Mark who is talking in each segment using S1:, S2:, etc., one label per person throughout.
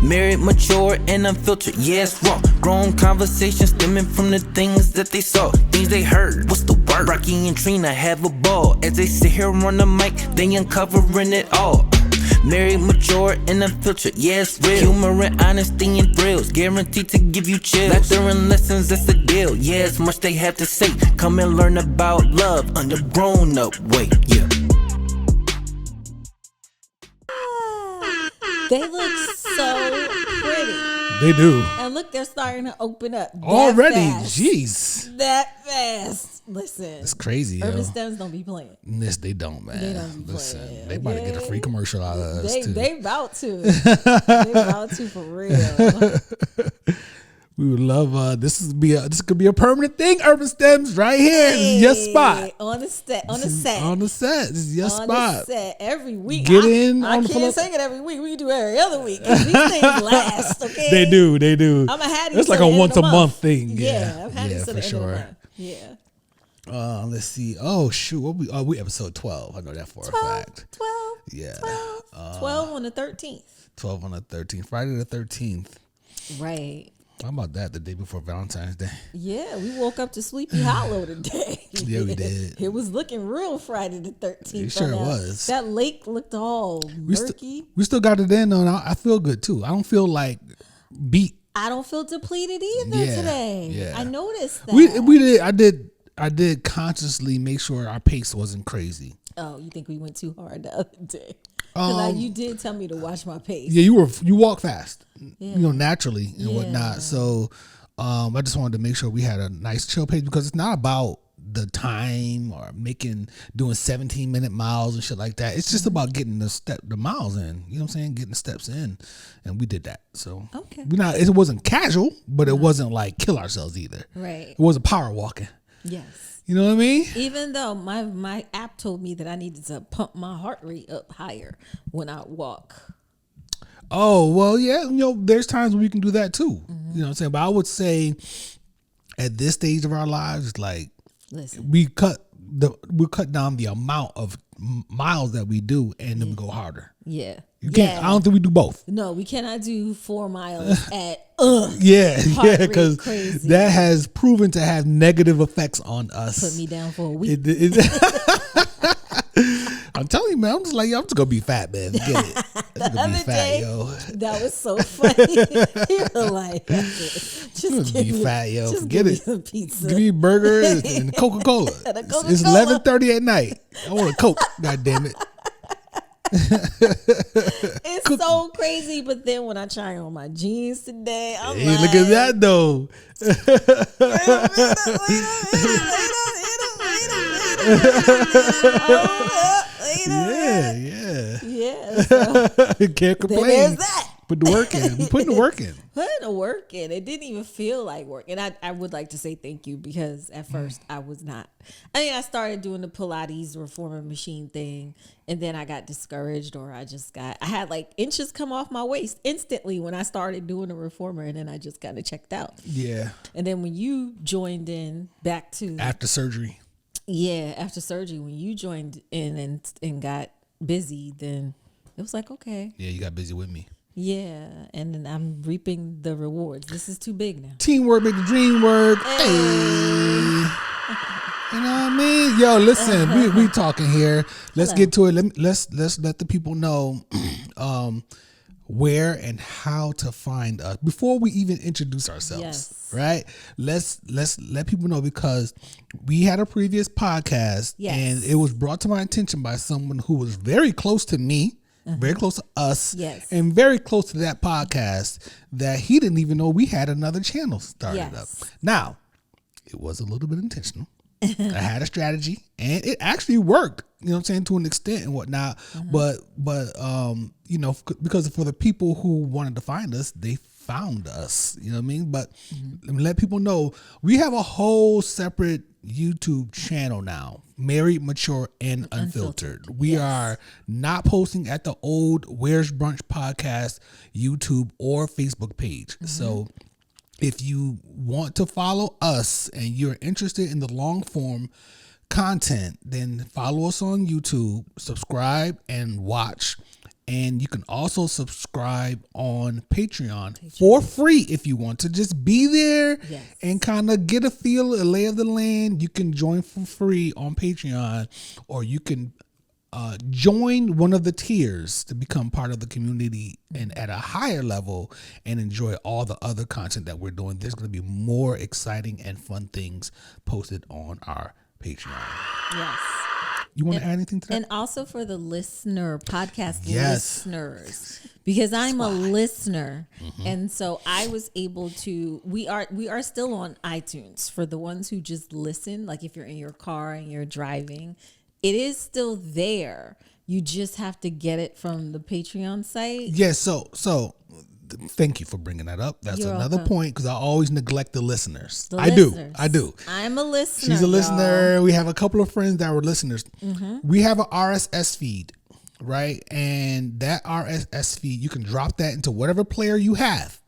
S1: Married, mature, and unfiltered, yes, raw. Grown conversations stemming from the things that they saw, things they heard. What's the word? Rocky and Trina have a ball as they sit here on the mic, they uncovering it all. Married, mature, and unfiltered, yes, real. Humor and honesty and thrills, guaranteed to give you chills. Laughter and lessons, that's the deal. Yes, much they have to say. Come and learn about love on the grown-up way. Yeah.
S2: They look so pretty.
S3: They do.
S2: And look, they're starting to open up.
S3: Already,
S2: fast.
S3: jeez.
S2: That fast. Listen.
S3: It's crazy,
S2: Urban
S3: yo.
S2: Stems don't be playing.
S3: Yes, they don't, man.
S2: They don't be
S3: Listen,
S2: playing,
S3: they about to get a free commercial out of us, too.
S2: They about to. They about to for real.
S3: We would love this could be a permanent thing. Urban Stems right here. This is your spot.
S2: On the set.
S3: This is your spot.
S2: The set every week.
S3: Get in.
S2: I can't sing it every week. We can do it every other week. These things last, okay?
S3: They do.
S2: I'm a had
S3: It's like a once a month thing.
S2: Yeah, I've had it to the
S3: for
S2: end of the
S3: sure.
S2: month. Yeah.
S3: Let's see. Oh shoot. We episode 12. I know that for a fact.
S2: 12.
S3: Yeah.
S2: 12 on the 13th.
S3: 12 on the 13th. Friday the 13th.
S2: Right.
S3: How about that? The day before Valentine's Day.
S2: Yeah, we woke up to Sleepy Hollow today.
S3: Yeah, we did.
S2: It was looking real Friday the 13th.
S3: It sure was.
S2: That lake looked all murky.
S3: We still got it in, though. I feel good too. I don't feel like beat.
S2: I don't feel depleted either today.
S3: Yeah.
S2: I noticed that.
S3: We did. I did consciously make sure our pace wasn't crazy.
S2: Oh, you think we went too hard the other day? Because you did tell me to watch my pace.
S3: Yeah, you walk fast, naturally and whatnot. So I just wanted to make sure we had a nice chill pace because it's not about the time or doing 17-minute miles and shit like that. It's just about getting the miles in. You know what I'm saying? Getting the steps in, and we did that. So
S2: okay,
S3: it wasn't casual, but it wasn't like kill ourselves either.
S2: Right.
S3: It wasn't power walking.
S2: Yes.
S3: You know what I mean?
S2: Even though my app told me that I needed to pump my heart rate up higher when I walk.
S3: Oh, well, yeah. There's times when we can do that too. Mm-hmm. You know what I'm saying? But I would say at this stage of our lives, like, listen, we cut down the amount of miles that we do and then we go harder.
S2: Yeah.
S3: You can't. I don't think we do both.
S2: No, we cannot do 4 miles at
S3: because that has proven to have negative effects on us.
S2: Put me down for a week.
S3: I'm telling you, man. I'm just like, I'm just gonna be fat, man. Get it.
S2: The other day, that was so funny. You were like, just give me fat, yo.
S3: Just give me
S2: some pizza.
S3: Give me a burger and Coca-Cola. It's 11:30 at night. I want a Coke. God damn it.
S2: It's so crazy, but then when I try on my jeans today, I'm like,
S3: look at that though.
S2: Yeah. So,
S3: can't complain.
S2: There's that.
S3: Put the work in. We're putting the work in.
S2: Putting the work in. It didn't even feel like work. And I would like to say thank you because at first I was not. I mean, I started doing the Pilates reformer machine thing and then I got discouraged or I had like inches come off my waist instantly when I started doing the reformer and then I just kind of checked out.
S3: Yeah.
S2: And then when you joined in back to.
S3: After surgery.
S2: Yeah. After surgery, when you joined in and got busy, then it was like, okay.
S3: Yeah, you got busy with me.
S2: Yeah, and then I'm reaping the rewards. This is too big now.
S3: Teamwork make the dream work. Hey. You know what I mean? Yo, listen, we talking here. Let's get to it. Let's let the people know where and how to find us before we even introduce ourselves.
S2: Yes.
S3: Right? Let's let people know because we had a previous podcast and it was brought to my attention by someone who was very close to me. Very close to us, and very close to that podcast that he didn't even know we had another channel started up. Now, it was a little bit intentional. I had a strategy, and it actually worked. You know what I'm saying, to an extent and whatnot. But because for the people who wanted to find us, they found us. You know what I mean? But let people know we have a whole separate YouTube channel now, Married, Mature, and Unfiltered. We are not posting at the old Where's Brunch podcast YouTube or Facebook page. So if you want to follow us and you're interested in the long form content, then follow us on YouTube, subscribe and watch. And you can also subscribe on Patreon for free if you want to just be there and kind of get a lay of the land. You can join for free on Patreon, or you can join one of the tiers to become part of the community and at a higher level and enjoy all the other content that we're doing. There's going to be more exciting and fun things posted on our Patreon.
S2: Yes.
S3: You want to add anything to that?
S2: And also for the podcast listeners, because I'm a listener. And so I was able to, we are still on iTunes for the ones who just listen. Like if you're in your car and you're driving, it is still there. You just have to get it from the Patreon site.
S3: Yes. So thank you for bringing that up. That's
S2: You're
S3: another
S2: welcome.
S3: point, because I always neglect the listeners.
S2: I do. I'm a listener.
S3: She's a listener.
S2: Y'all.
S3: We have a couple of friends that were listeners. We have an RSS feed, right? And that RSS feed, you can drop that into whatever player you have,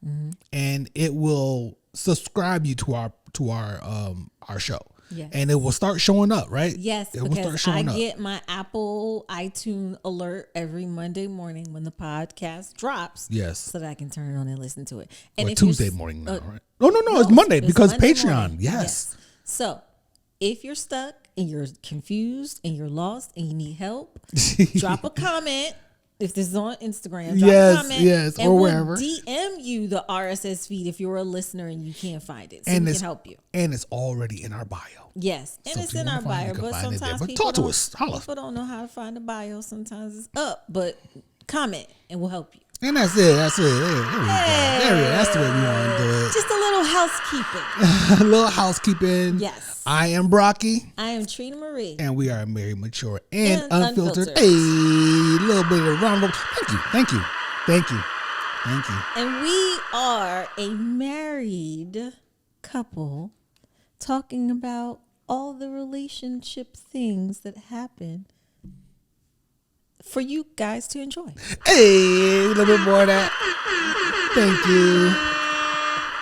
S3: and it will subscribe you to our show.
S2: Yes.
S3: And it will start showing up, right?
S2: Yes,
S3: it will start
S2: because
S3: showing
S2: I
S3: up.
S2: get my Apple iTunes alert every Monday morning when the podcast drops.
S3: Yes.
S2: So that I can turn it on and listen to it. And
S3: Or
S2: if you're
S3: Tuesday morning now, right? No, it's Monday because
S2: Monday
S3: Patreon.
S2: morning.
S3: Yes.
S2: So if you're stuck and you're confused and you're lost and you need help, drop a comment. If this is on Instagram, drop a comment.
S3: Yes,
S2: and
S3: or
S2: we'll
S3: wherever.
S2: DM you the RSS feed if you're a listener and you can't find it. So
S3: And
S2: we
S3: it's
S2: can help you.
S3: And it's already in our bio.
S2: Yes, and
S3: So
S2: it's
S3: if you
S2: in
S3: wanna
S2: our
S3: find it,
S2: bio,
S3: you can
S2: but
S3: find it there.
S2: sometimes
S3: But
S2: people
S3: talk to
S2: don't-
S3: us. Holla.
S2: People don't know how to find the bio. Sometimes it's up, but comment and we'll help you.
S3: And that's it. There we go. There we go. That's the way we want to do it.
S2: Just a little housekeeping.
S3: A little housekeeping.
S2: Yes.
S3: I am Brocky,
S2: I am Trina Marie.
S3: and we are married, mature, and
S2: And
S3: unfiltered.
S2: unfiltered.
S3: A little bit of round of Thank you.
S2: And we are a married couple talking about all the relationship things that happen for you guys to enjoy.
S3: Hey, a little bit more of that. Thank you.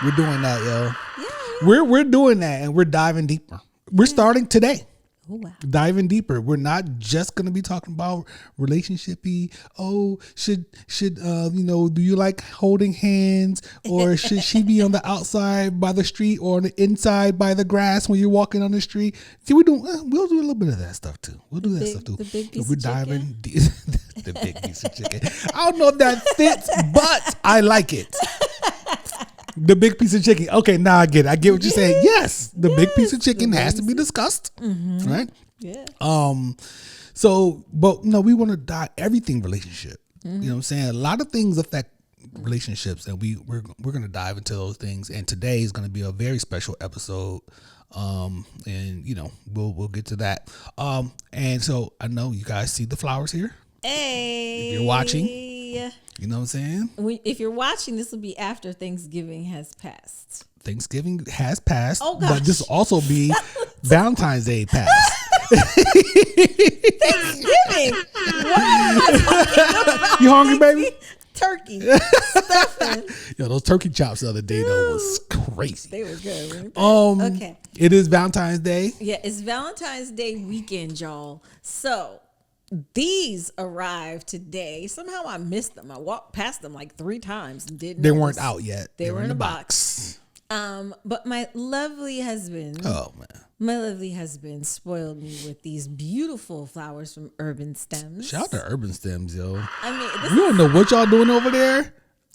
S3: We're doing that, yo.
S2: Yeah.
S3: We're doing that, and we're diving deeper. We're starting today.
S2: Oh, wow.
S3: Diving deeper. We're not just gonna be talking about relationshipy. Oh, should do you like holding hands, or should she be on the outside by the street or on the inside by the grass when you're walking on the street? See, we'll do a little bit of that stuff too. We'll do that stuff too.
S2: The big piece
S3: We're
S2: of
S3: diving the big piece of chicken. I don't know if that fits, but I like it. The big piece of chicken. Okay, now I get it. I get what you're saying. Yes, the big piece of chicken has to be discussed, right?
S2: Yeah.
S3: So, but no, we want to dive everything relationship. You know what I'm saying? A lot of things affect relationships, and we're going to dive into those things. And today is going to be a very special episode. And we'll get to that. And so I know you guys see the flowers here.
S2: Hey.
S3: If you're watching, you know what I'm saying?
S2: If you're watching, this will be after Thanksgiving has passed.
S3: Thanksgiving has passed,
S2: Oh, gosh.
S3: but this will also be Valentine's Day passed.
S2: Thanksgiving. What am I talking about?
S3: You hungry, baby?
S2: Turkey. Stuffing.
S3: Yo, those turkey chops the other day though was crazy.
S2: They were good. Weren't they? Okay.
S3: It is Valentine's Day.
S2: Yeah, it's Valentine's Day weekend, y'all. So these arrived today. Somehow I missed them. I walked past them like 3 times and didn't.
S3: They
S2: notice.
S3: weren't out yet.
S2: They were in
S3: the
S2: a
S3: box.
S2: But my lovely husband.
S3: Oh man.
S2: My lovely husband spoiled me with these beautiful flowers from Urban Stems.
S3: Shout out to Urban Stems, yo.
S2: I mean,
S3: You don't know what y'all doing over there?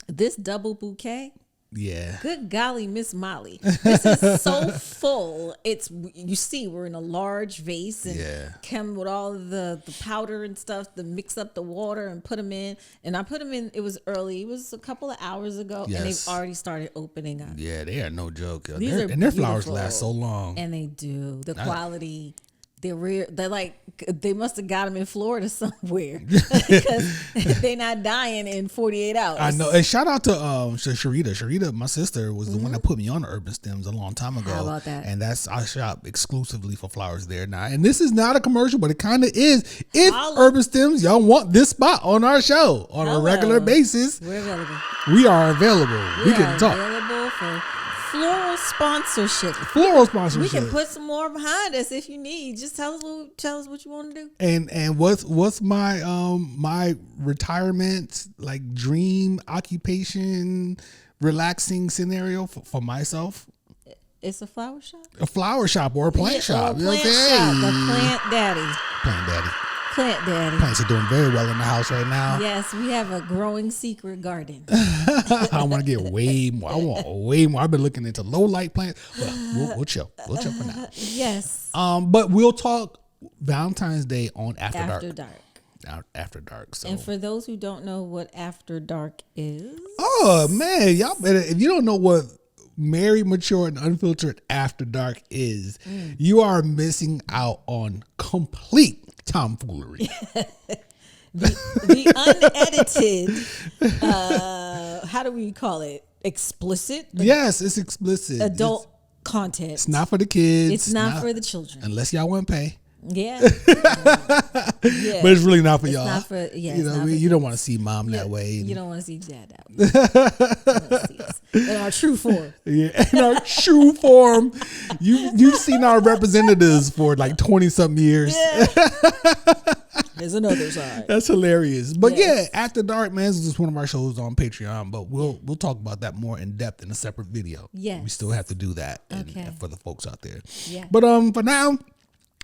S2: this double bouquet.
S3: Yeah.
S2: Good golly, Miss Molly. This is so full. You see, we're in a large vase and come with all the powder and stuff to mix up the water and put them in. And I put them in, it was early. It was a couple of hours ago.
S3: Yes.
S2: And they've already started opening up.
S3: Yeah, they are no joke. Yo.
S2: These are
S3: Their flowers
S2: beautiful.
S3: last so long.
S2: And they do. The quality. They're real. They're like, they must have got them in Florida somewhere because they're not dying in 48 hours.
S3: I know. And shout out to Sharita. Sharita, my sister, was the one that put me on the Urban Stems a long time ago.
S2: How about that?
S3: And I shop exclusively for flowers there now. And this is not a commercial, but it kind of is. If Urban Stems, y'all want this spot on our show on a regular basis,
S2: We're available.
S3: we are available. We can talk.
S2: Available for floral sponsorship.
S3: Floral sponsorship.
S2: We can put some more behind us if you need. Just tell us what you want to do.
S3: And what's my my retirement like dream occupation relaxing scenario for myself?
S2: It's a flower shop.
S3: A flower shop or a plant shop.
S2: Or a plant shop. The plant daddy.
S3: Plant daddy.
S2: Plant daddy.
S3: Plants are doing very well in the house right now.
S2: Yes, we have a growing secret garden.
S3: I want to get way more. I want way more. I've been looking into low light plants. Well, we'll chill. We'll chill for now.
S2: Yes.
S3: But we'll talk Valentine's Day on After
S2: Dark.
S3: After dark. So.
S2: And for those who don't know what After Dark is,
S3: oh man, y'all better, if you don't know what Married, Mature, and Unfiltered After Dark is, you are missing out on complete tomfoolery.
S2: the unedited, how do we call it? Explicit?
S3: Yes, it's explicit.
S2: Adult content.
S3: It's not for the kids.
S2: It's not for the children.
S3: Unless y'all want to pay.
S2: Yeah.
S3: But it's really not for y'all.
S2: Not for, yeah,
S3: you know, you don't want to see mom that way.
S2: You don't want to see dad that way. You wanna see us in our true form.
S3: Yeah, in our true form. You've seen our representatives for like 20 something years.
S2: Yeah. There's another side.
S3: That's hilarious. But yeah, After Dark, man, this is just one of our shows on Patreon. But we'll talk about that more in depth in a separate video.
S2: Yes.
S3: We still have to do that
S2: Okay.
S3: for the folks out there.
S2: Yeah.
S3: But for now,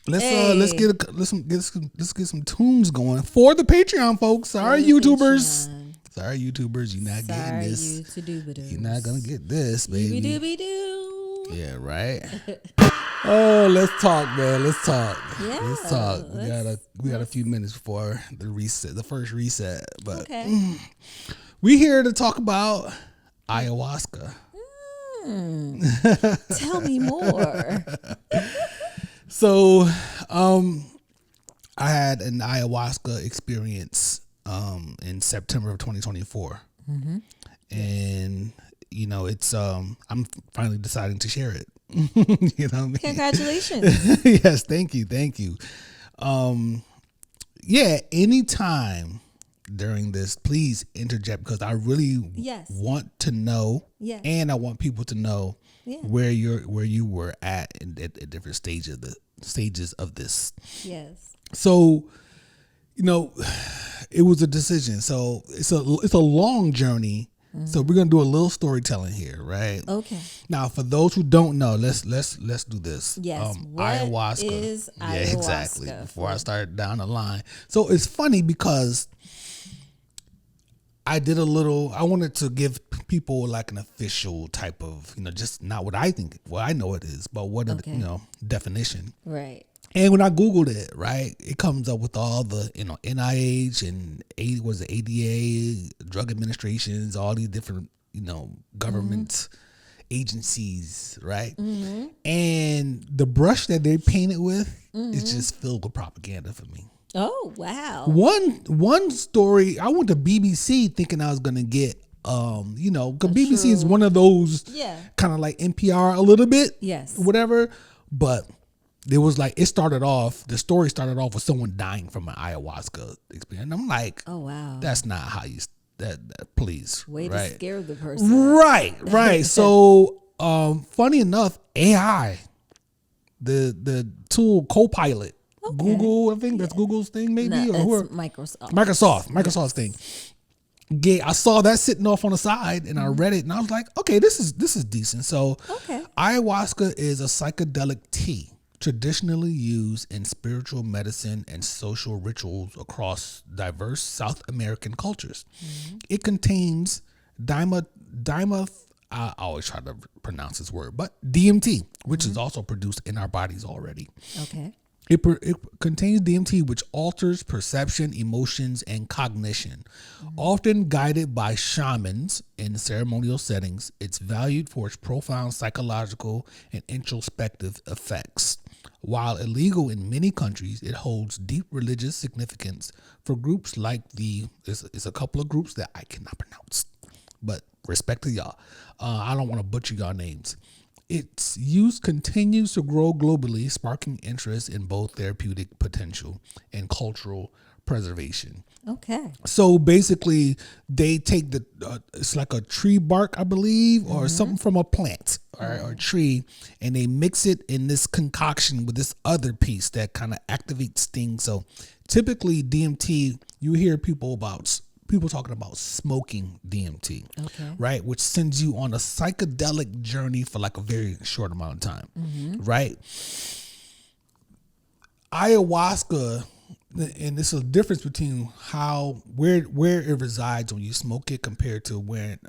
S3: let's get some tunes going for the Patreon folks. Sorry, YouTubers.
S2: Patreon.
S3: Sorry, YouTubers. You're not getting this. You're not gonna get this, baby.
S2: Dooby-doo.
S3: Yeah, right. Oh, let's talk, man. Let's talk.
S2: Yeah,
S3: Let's talk. We got a few minutes before the first reset. But
S2: Okay.
S3: we here to talk about ayahuasca.
S2: Tell me more.
S3: So, I had an ayahuasca experience in September of 2024, and you know, it's I'm finally deciding to share it. You know what I mean?
S2: Congratulations.
S3: Yes, thank you. Yeah, anytime during this, please interject, because I really want to know, and I want people to know where you were at different stages of this.
S2: Yes.
S3: So, you know, it was a decision. So it's a long journey. So we're gonna do a little storytelling here, right?
S2: Okay.
S3: Now, for those who don't know, let's do this.
S2: Yes. What
S3: ayahuasca
S2: is ayahuasca?
S3: Yeah, exactly. Before I start down the line, so it's funny because I wanted to give people like an official type of, you know, just not what I know it is, but what you know, definition.
S2: Right.
S3: And when I Googled it, right, it comes up with all the, you know, NIH and ADA, drug administrations, all these different, you know, government agencies, right? And the brush that they paint it with is just filled with propaganda for me.
S2: Oh, wow.
S3: One story, I went to BBC thinking I was gonna get, you know, because BBC is one of those kind of like NPR a little bit, whatever, but. It was like the story started off with someone dying from an ayahuasca experience. And I'm like, oh wow, that's not how you that please.
S2: Way to scare the person.
S3: Right. So funny enough, AI, the tool Copilot, Google, I think that's Google's thing, maybe, or Microsoft's thing. Yeah, I saw that sitting off on the side, and I read it, and I was like, okay, this is decent. So, ayahuasca is a psychedelic tea traditionally used in spiritual medicine and social rituals across diverse South American cultures. It contains I always try to pronounce this word, but DMT, which is also produced in our bodies already.
S2: Okay.
S3: It contains DMT, which alters perception, emotions, and cognition. Often guided by shamans in ceremonial settings, it's valued for its profound psychological and introspective effects. While illegal in many countries, it holds deep religious significance for groups like it's a couple of groups that I cannot pronounce, but respect to y'all. I don't want to butcher y'all names. Its use continues to grow globally, sparking interest in both therapeutic potential and cultural preservation.
S2: Okay.
S3: So basically, they take it's like a tree bark, I believe, or something from a plant or tree, and they mix it in this concoction with this other piece that kind of activates things. So typically, DMT, you hear people talking about smoking DMT, right? Which sends you on a psychedelic journey for like a very short amount of time, right? Ayahuasca, and there's a difference between where it resides when you smoke it compared to when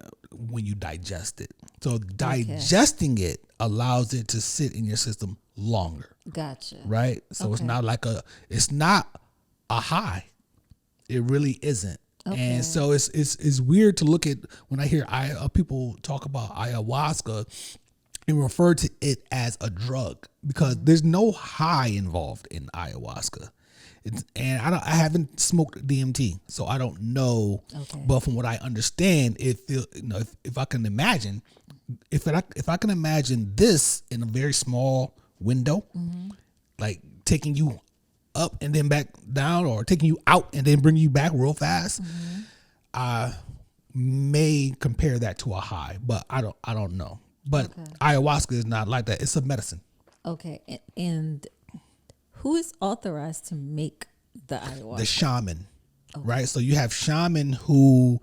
S3: you digest it. So digesting it allows it to sit in your system longer.
S2: Gotcha.
S3: Right? So it's not a high. It really isn't. Okay. And so it's weird to look at when I hear people talk about ayahuasca and refer to it as a drug, because there's no high involved in ayahuasca. I haven't smoked DMT, so I don't know. Okay. But from what I understand, if I can imagine, if I can imagine this in a very small window, like taking you up and then back down, or taking you out and then bring you back real fast, I may compare that to a high, but I don't know. But ayahuasca is not like that. It's a medicine.
S2: Okay, and who is authorized to make the ayahuasca?
S3: The shaman, right? So you have shaman who,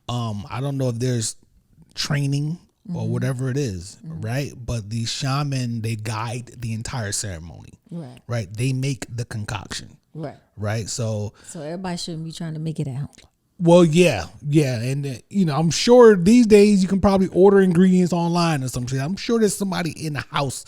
S3: I don't know if there's training or whatever it is, right? But the shaman, they guide the entire ceremony, right? They make the concoction, right? So
S2: everybody shouldn't be trying to make it out.
S3: Well, yeah, and I'm sure these days you can probably order ingredients online or something. I'm sure there's somebody in the house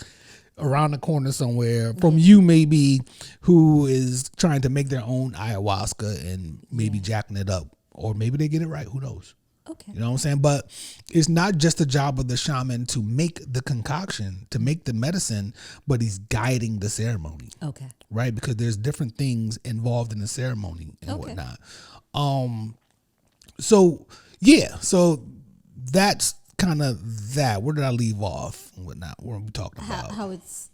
S3: around the corner somewhere from you maybe who is trying to make their own ayahuasca and maybe jacking it up, or maybe they get it right. Who knows? Okay. You know what I'm saying? But it's not just the job of the shaman to make the concoction, to make the medicine, but he's guiding the ceremony. Okay. Right? Because there's different things involved in the ceremony and whatnot. So that's kind of that. Where did I leave off and whatnot? What are we talking about?
S2: How it's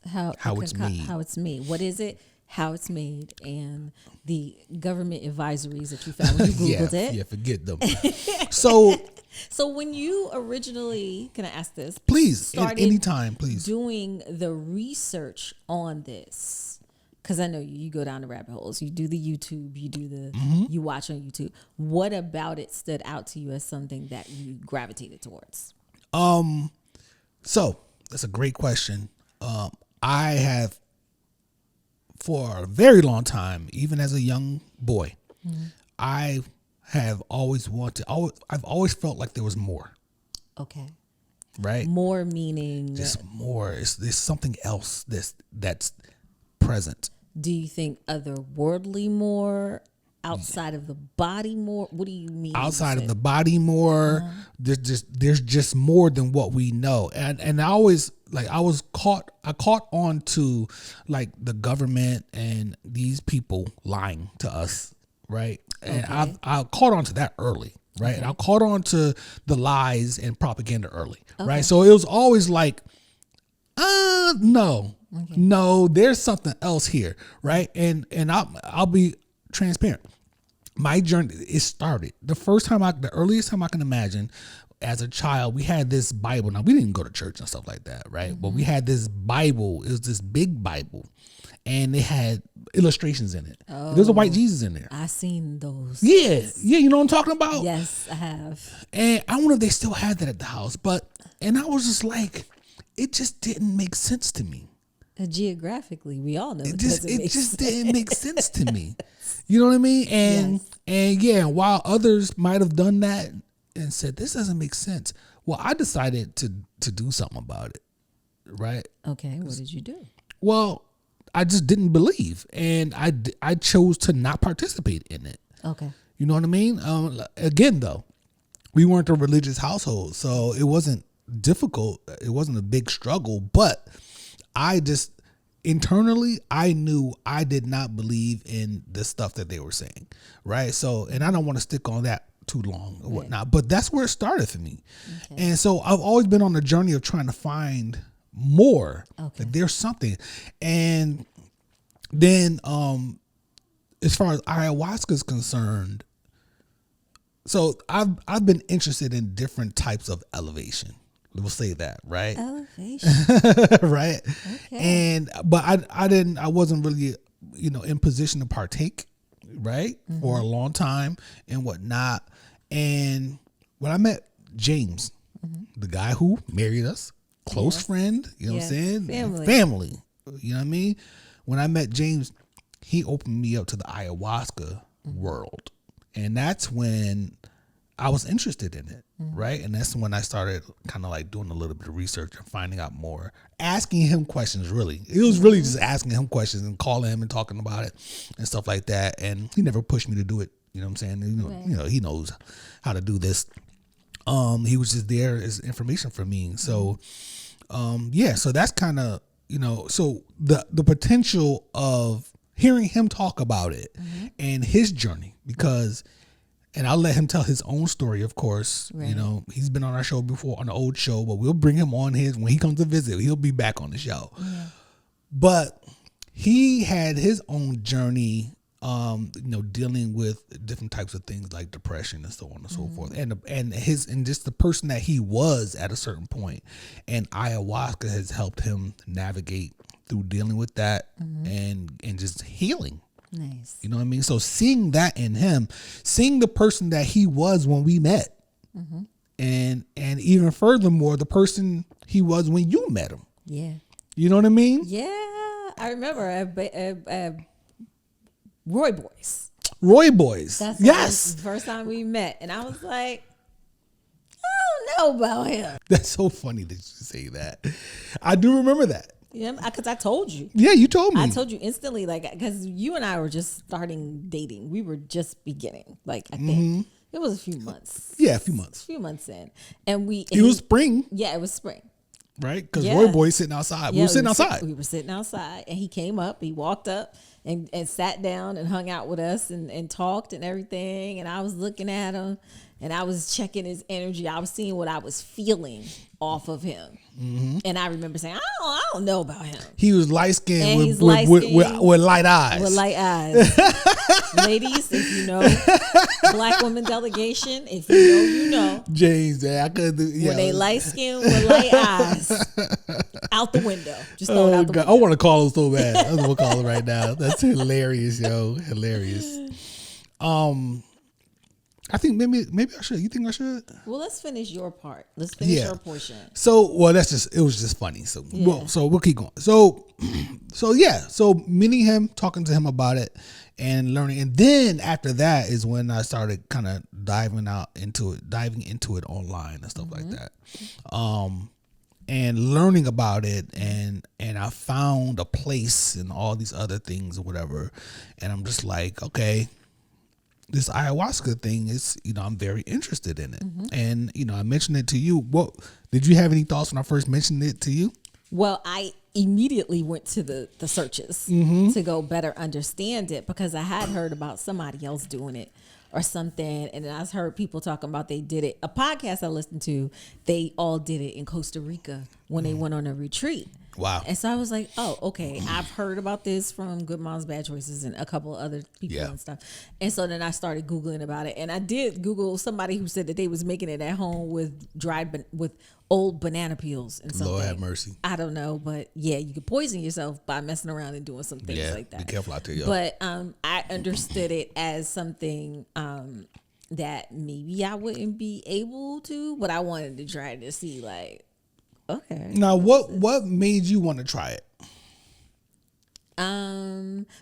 S2: made. What is it? How it's made, and the government advisories that you found when you Googled it.
S3: Yeah, forget them. So
S2: when you originally, can I ask this?
S3: Please, anytime, please.
S2: Doing the research on this, because I know you go down the rabbit holes. You do the YouTube, you watch on YouTube. What about it stood out to you as something that you gravitated towards?
S3: So that's a great question. I have, for a very long time, even as a young boy, I have always I've always felt like there was more. Okay. Right?
S2: More meaning?
S3: Just more. There's something else that's present.
S2: Do you think otherworldly more? Outside of the body more? What do you mean?
S3: Outside of the body more. There's just more than what we know. And I always I caught on to like the government and these people lying to us, right? And I caught on to that early, right? Okay. And I caught on to the lies and propaganda early, right? So it was always like, no, there's something else here, right? And I'll be transparent. My journey, it started the earliest time I can imagine. As a child, we had this Bible. Now, we didn't go to church and stuff like that, right? But we had this Bible. It was this big Bible, and it had illustrations in it. There's a white Jesus in there.
S2: I seen those.
S3: Yeah, you know what I'm talking about?
S2: Yes, I have.
S3: And I don't know if they still had that at the house, and I was just like, it just didn't make sense to me.
S2: Geographically, we all know
S3: it just didn't make sense to me. You know what I mean? And while others might have done that and said this doesn't make sense, well, I decided to do something about it. Right? Okay.
S2: What did you do?
S3: Well, I just didn't believe, and I chose to not participate in it. Okay. You know what I mean? Again, though, we weren't a religious household, so it wasn't difficult. It wasn't a big struggle, but I just internally, I knew I did not believe in the stuff that they were saying, right? So, and I don't want to stick on that too long or whatnot, but that's where it started for me. Okay. And so I've always been on the journey of trying to find more. Okay. That there's something. And then as far as ayahuasca is concerned, so I've been interested in different types of elevation. We'll say that, right?
S2: Elevation.
S3: Right.
S2: Okay.
S3: But I wasn't really, in position to partake, right, for a long time and whatnot. And when I met James, the guy who married us, close friend, you know what I'm saying? Family. You know what I mean? When I met James, he opened me up to the ayahuasca world. And that's when I was interested in it, right? And that's when I started kind of like doing a little bit of research and finding out more, asking him questions, really. It was really just asking him questions and calling him and talking about it and stuff like that. And he never pushed me to do it. You know what I'm saying? He knows how to do this. He was just there as information for me. So, so that's kind of, so the potential of hearing him talk about it and his journey, and I'll let him tell his own story, of course. Right. He's been on our show before, on the old show, but we'll bring him on when he comes to visit, he'll be back on the show. Yeah. But he had his own journey, dealing with different types of things like depression and so on and so forth. And just the person that he was at a certain point. And ayahuasca has helped him navigate through dealing with that and just healing.
S2: Nice.
S3: You know what I mean? So seeing that in him, seeing the person that he was when we met, and even furthermore, the person he was when you met him.
S2: Yeah.
S3: You know what I mean?
S2: Yeah. I remember Roy Boys.
S3: Roy Boys.
S2: That's
S3: yes.
S2: The first time we met. And I was like, I don't know about him.
S3: That's so funny that you say that. I do remember that.
S2: Yeah, because I told you.
S3: Yeah, you told me.
S2: I told you instantly, because you and I were just starting dating. We were just beginning. I think it was a few months.
S3: Yeah, a few months.
S2: A few months in. And
S3: it was spring.
S2: Yeah, it was spring.
S3: Right? Because Roy Boy's sitting outside. We were sitting outside.
S2: We were sitting outside, and he came up. He walked up and sat down and hung out with us and talked and everything. And I was looking at him, and I was checking his energy. I was seeing what I was feeling off of him. And I remember saying, I don't know about him.
S3: He was light-skinned with light eyes.
S2: With light eyes. Ladies, if you know, Black woman delegation, if you know, you know.
S3: James, I couldn't do. Yeah.
S2: When they light-skinned with light eyes, out the window. Just throw it out the window.
S3: I want to call him so bad. I'm going to call him right now. That's hilarious, yo. Hilarious. I think maybe I should. You think I should?
S2: Well, let's finish your part. Let's finish your portion.
S3: So, it was just funny. So, we'll keep going. So meeting him, talking to him about it and learning. And then after that is when I started kind of diving into it online and stuff like that. And learning about it and I found a place and all these other things or whatever. And I'm just like, okay, this ayahuasca thing is, I'm very interested in it. And, I mentioned it to you. What did you have any thoughts when I first mentioned it to you?
S2: Well, I immediately went to the searches to go better understand it, because I had heard about somebody else doing it or something. And then I heard people talking about they did it. A podcast I listened to, they all did it in Costa Rica when they went on a retreat.
S3: Wow.
S2: And so I was like, oh, okay. I've heard about this from Good Moms, Bad Choices and a couple of other people and stuff. And so then I started Googling about it. And I did Google somebody who said that they was making it at home with with old banana peels and something.
S3: Lord have mercy.
S2: I don't know. But yeah, you could poison yourself by messing around and doing some things like that.
S3: Be careful out there, yo.
S2: But I understood it as something that maybe I wouldn't be able to, but I wanted to try to see, like, okay.
S3: Now, what made you want to try it?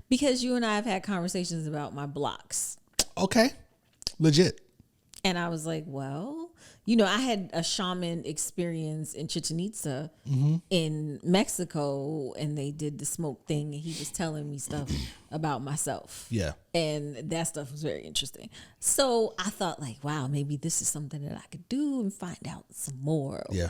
S2: Because you and I have had conversations about my blocks.
S3: Okay. Legit.
S2: And I was like, well, I had a shaman experience in Chichen Itza in Mexico, and they did the smoke thing, and he was telling me stuff about myself. Yeah. And that stuff was very interesting. So I thought, like, wow, maybe this is something that I could do and find out some more. Yeah.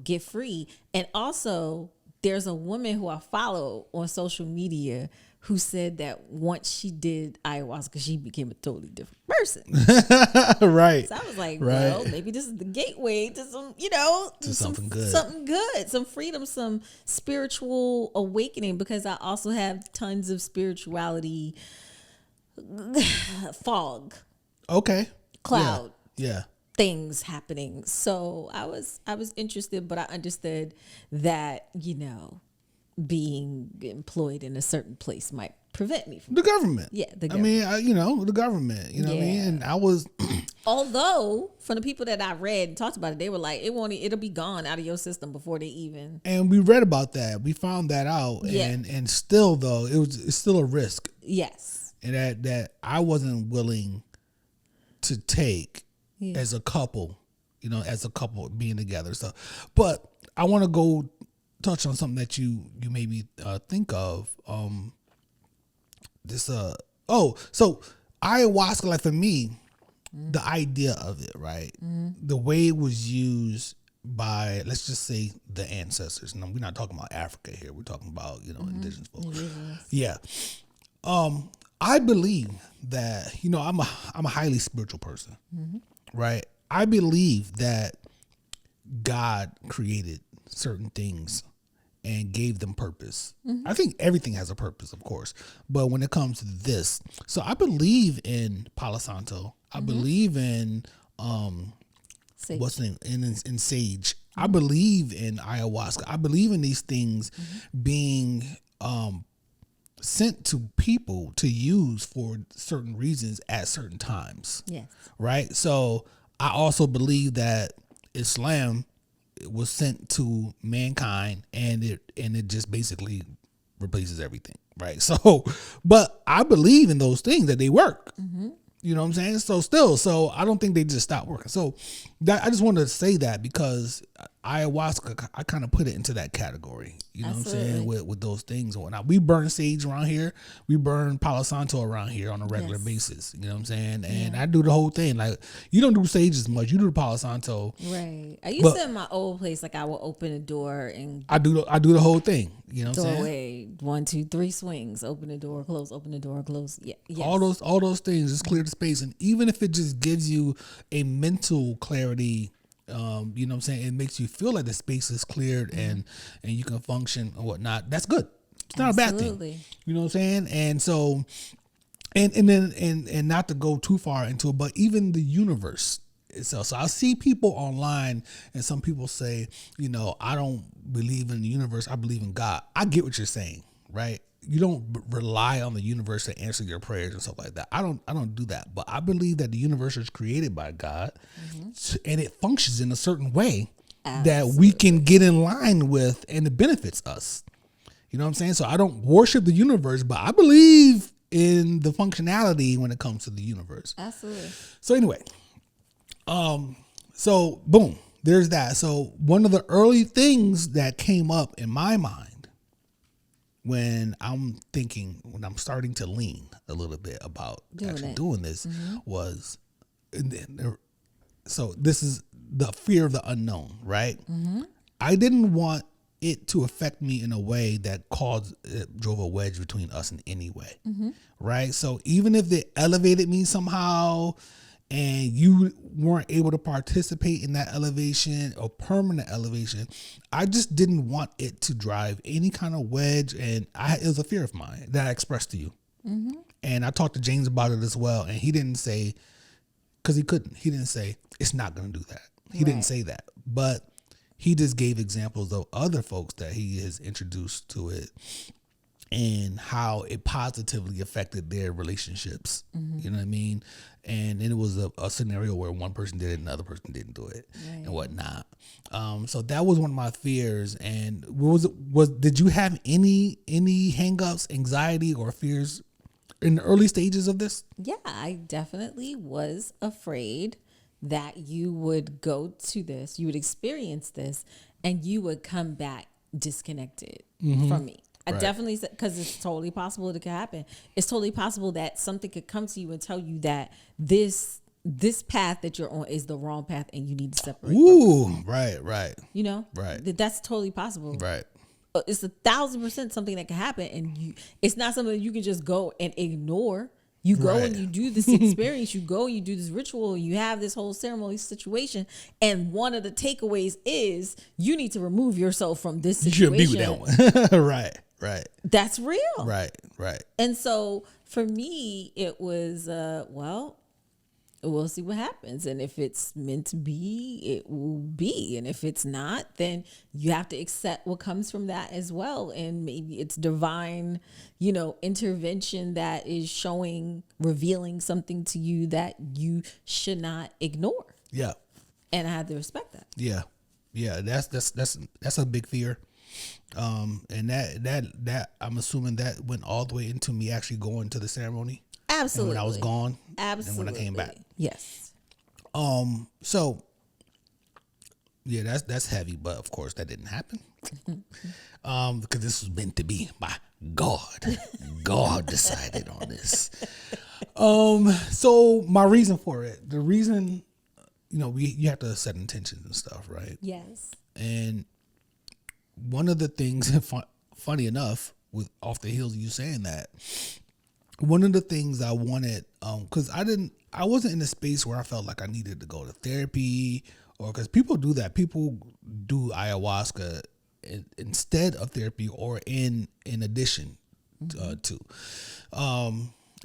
S2: Get free. And also, there's a woman who I follow on social media who said that once she did ayahuasca, she became a totally different person.
S3: Right.
S2: So I was like, well, maybe this is the gateway to some, to
S3: something good.
S2: Something good, some freedom, some spiritual awakening, because I also have tons of spirituality fog,
S3: Okay.
S2: cloud.
S3: Yeah.
S2: Things happening. So I was interested, but I understood that, being employed in a certain place might prevent me from
S3: The government.
S2: Yeah, the
S3: I mean, the government. You know what I mean?
S2: Yeah.
S3: And I was.
S2: Although from the people that I read and talked about it, they were like, it'll be gone out of your system before they even.
S3: And we read about that. We found that out.
S2: Yeah.
S3: And still though, it's still a risk.
S2: Yes.
S3: And that I wasn't willing to take as a couple, being together. So, but I want to go touch on something that you made me think of. So ayahuasca, like for me, the idea of it, right? The way it was used by, let's just say, the ancestors. And we're not talking about Africa here. We're talking about, indigenous folks. Yeah. I believe that, I'm a highly spiritual person, right? I believe that God created certain things and gave them purpose. I think everything has a purpose, of course. But when it comes to this, so I believe in Palo Santo. I believe in
S2: Sage.
S3: what's the name? In sage. I believe in ayahuasca. I believe in these things being sent to people to use for certain reasons at certain times.
S2: Yes.
S3: Right? So I also believe that Islam was sent to mankind and it just basically replaces everything. Right? So, but I believe in those things, that they work. You know what I'm saying? So I don't think they just stopped working. So that I just wanted to say that because ayahuasca, I kind of put it into that category. You know
S2: Absolutely.
S3: what I'm saying? With those things and whatnot. We burn sage around here. We burn Palo Santo around here on a regular basis. You know what I'm saying? And I do the whole thing. Like, you don't do sage as much. You do the Palo Santo.
S2: Right. I used to in my old place, like I would open a door and
S3: I do the whole thing. You know what I'm saying?
S2: doorway, 1, 2, 3 swings, open the door, close, open the door, close. Yeah. Yes.
S3: All those things just clear the space. And even if it just gives you a mental clarity, you know what I'm saying, it makes you feel like the space is cleared and you can function and whatnot. That's good. It's not a bad thing. You know what I'm saying? And so, and not to go too far into it, but even the universe itself. So I see people online and some people say, I don't believe in the universe. I believe in God. I get what you're saying, right? You don't rely on the universe to answer your prayers and stuff like that. I don't do that. But I believe that the universe is created by God and it functions in a certain way that we can get in line with and it benefits us. You know what I'm saying? So I don't worship the universe, but I believe in the functionality when it comes to the universe.
S2: Absolutely.
S3: So anyway, so boom, there's that. So one of the early things that came up in my mind when I'm starting to lean a little bit about doing this was, so this is the fear of the unknown, right? I didn't want it to affect me in a way that drove a wedge between us in any way, right? So even if it elevated me somehow and you weren't able to participate in that elevation or permanent elevation, I just didn't want it to drive any kind of wedge. And it was a fear of mine that I expressed to you. And I talked to James about it as well. And he didn't say, because he didn't say, it's not going to do that. He didn't say that. But he just gave examples of other folks that he has introduced to it and how it positively affected their relationships. You know what I mean? And it was a scenario where one person did it and the other person didn't do it and whatnot. So that was one of my fears. And did you have any hangups, anxiety, or fears in the early stages of this?
S2: Yeah, I definitely was afraid that you would go to this, you would experience this, and you would come back disconnected from me. I definitely said, because it's totally possible it could happen. It's totally possible that something could come to you and tell you that this path that you're on is the wrong path and you need to separate.
S3: Ooh, right.
S2: That's totally possible.
S3: Right.
S2: It's 1,000% something that can happen, and it's not something that you can just go and ignore. You go and you do this experience, you go and you do this ritual, you have this whole ceremony situation, and one of the takeaways is you need to remove yourself from this situation.
S3: You shouldn't be with that one. Right. Right.
S2: That's real.
S3: Right. Right.
S2: And so for me, it was, well, we'll see what happens. And if it's meant to be, it will be. And if it's not, then you have to accept what comes from that as well. And maybe it's divine, intervention that is revealing something to you that you should not ignore.
S3: Yeah.
S2: And I had to respect that.
S3: Yeah. Yeah. That's a big fear. And that I'm assuming that went all the way into me actually going to the ceremony.
S2: Absolutely.
S3: And when I was gone.
S2: Absolutely.
S3: And when I came back.
S2: Yes.
S3: So yeah, that's heavy, but of course that didn't happen. Because this was meant to be by God. God decided on this. So my reason for it, the reason, you have to set intentions and stuff, right?
S2: Yes.
S3: And one of the things, funny enough, with off the heels of you saying that, one of the things I wanted, because I wasn't in a space where I felt like I needed to go to therapy, or because people do that. People do ayahuasca instead of therapy or in addition to.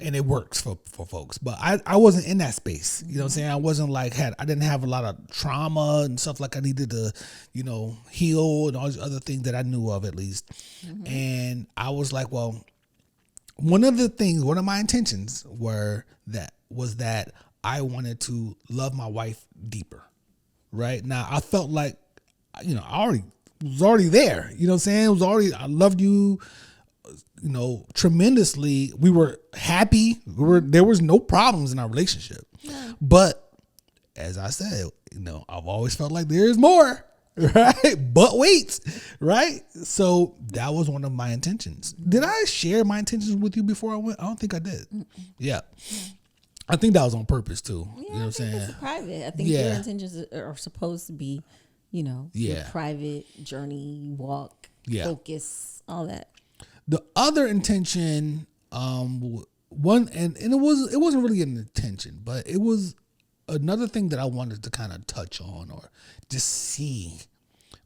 S3: And it works for folks, but I wasn't in that space. You know what I'm saying? I wasn't like I didn't have a lot of trauma and stuff like I needed to, heal and all these other things that I knew of at least. And I was like, well, one of my intentions was that I wanted to love my wife deeper. Right now, I felt like, I was already there. You know what I'm saying? I loved you. Tremendously. We were happy. There was no problems in our relationship. Yeah. But as I said, I've always felt like there's more, right? But wait, right? So that was one of my intentions. Did I share my intentions with you before I went? I don't think I did. Yeah. I think that was on purpose too.
S2: Yeah,
S3: you know what I'm saying?
S2: It's private. I think your intentions are supposed to be, your private journey, walk, focus, all that.
S3: The other intention, it wasn't really an intention, but it was another thing that I wanted to kind of touch on or just see,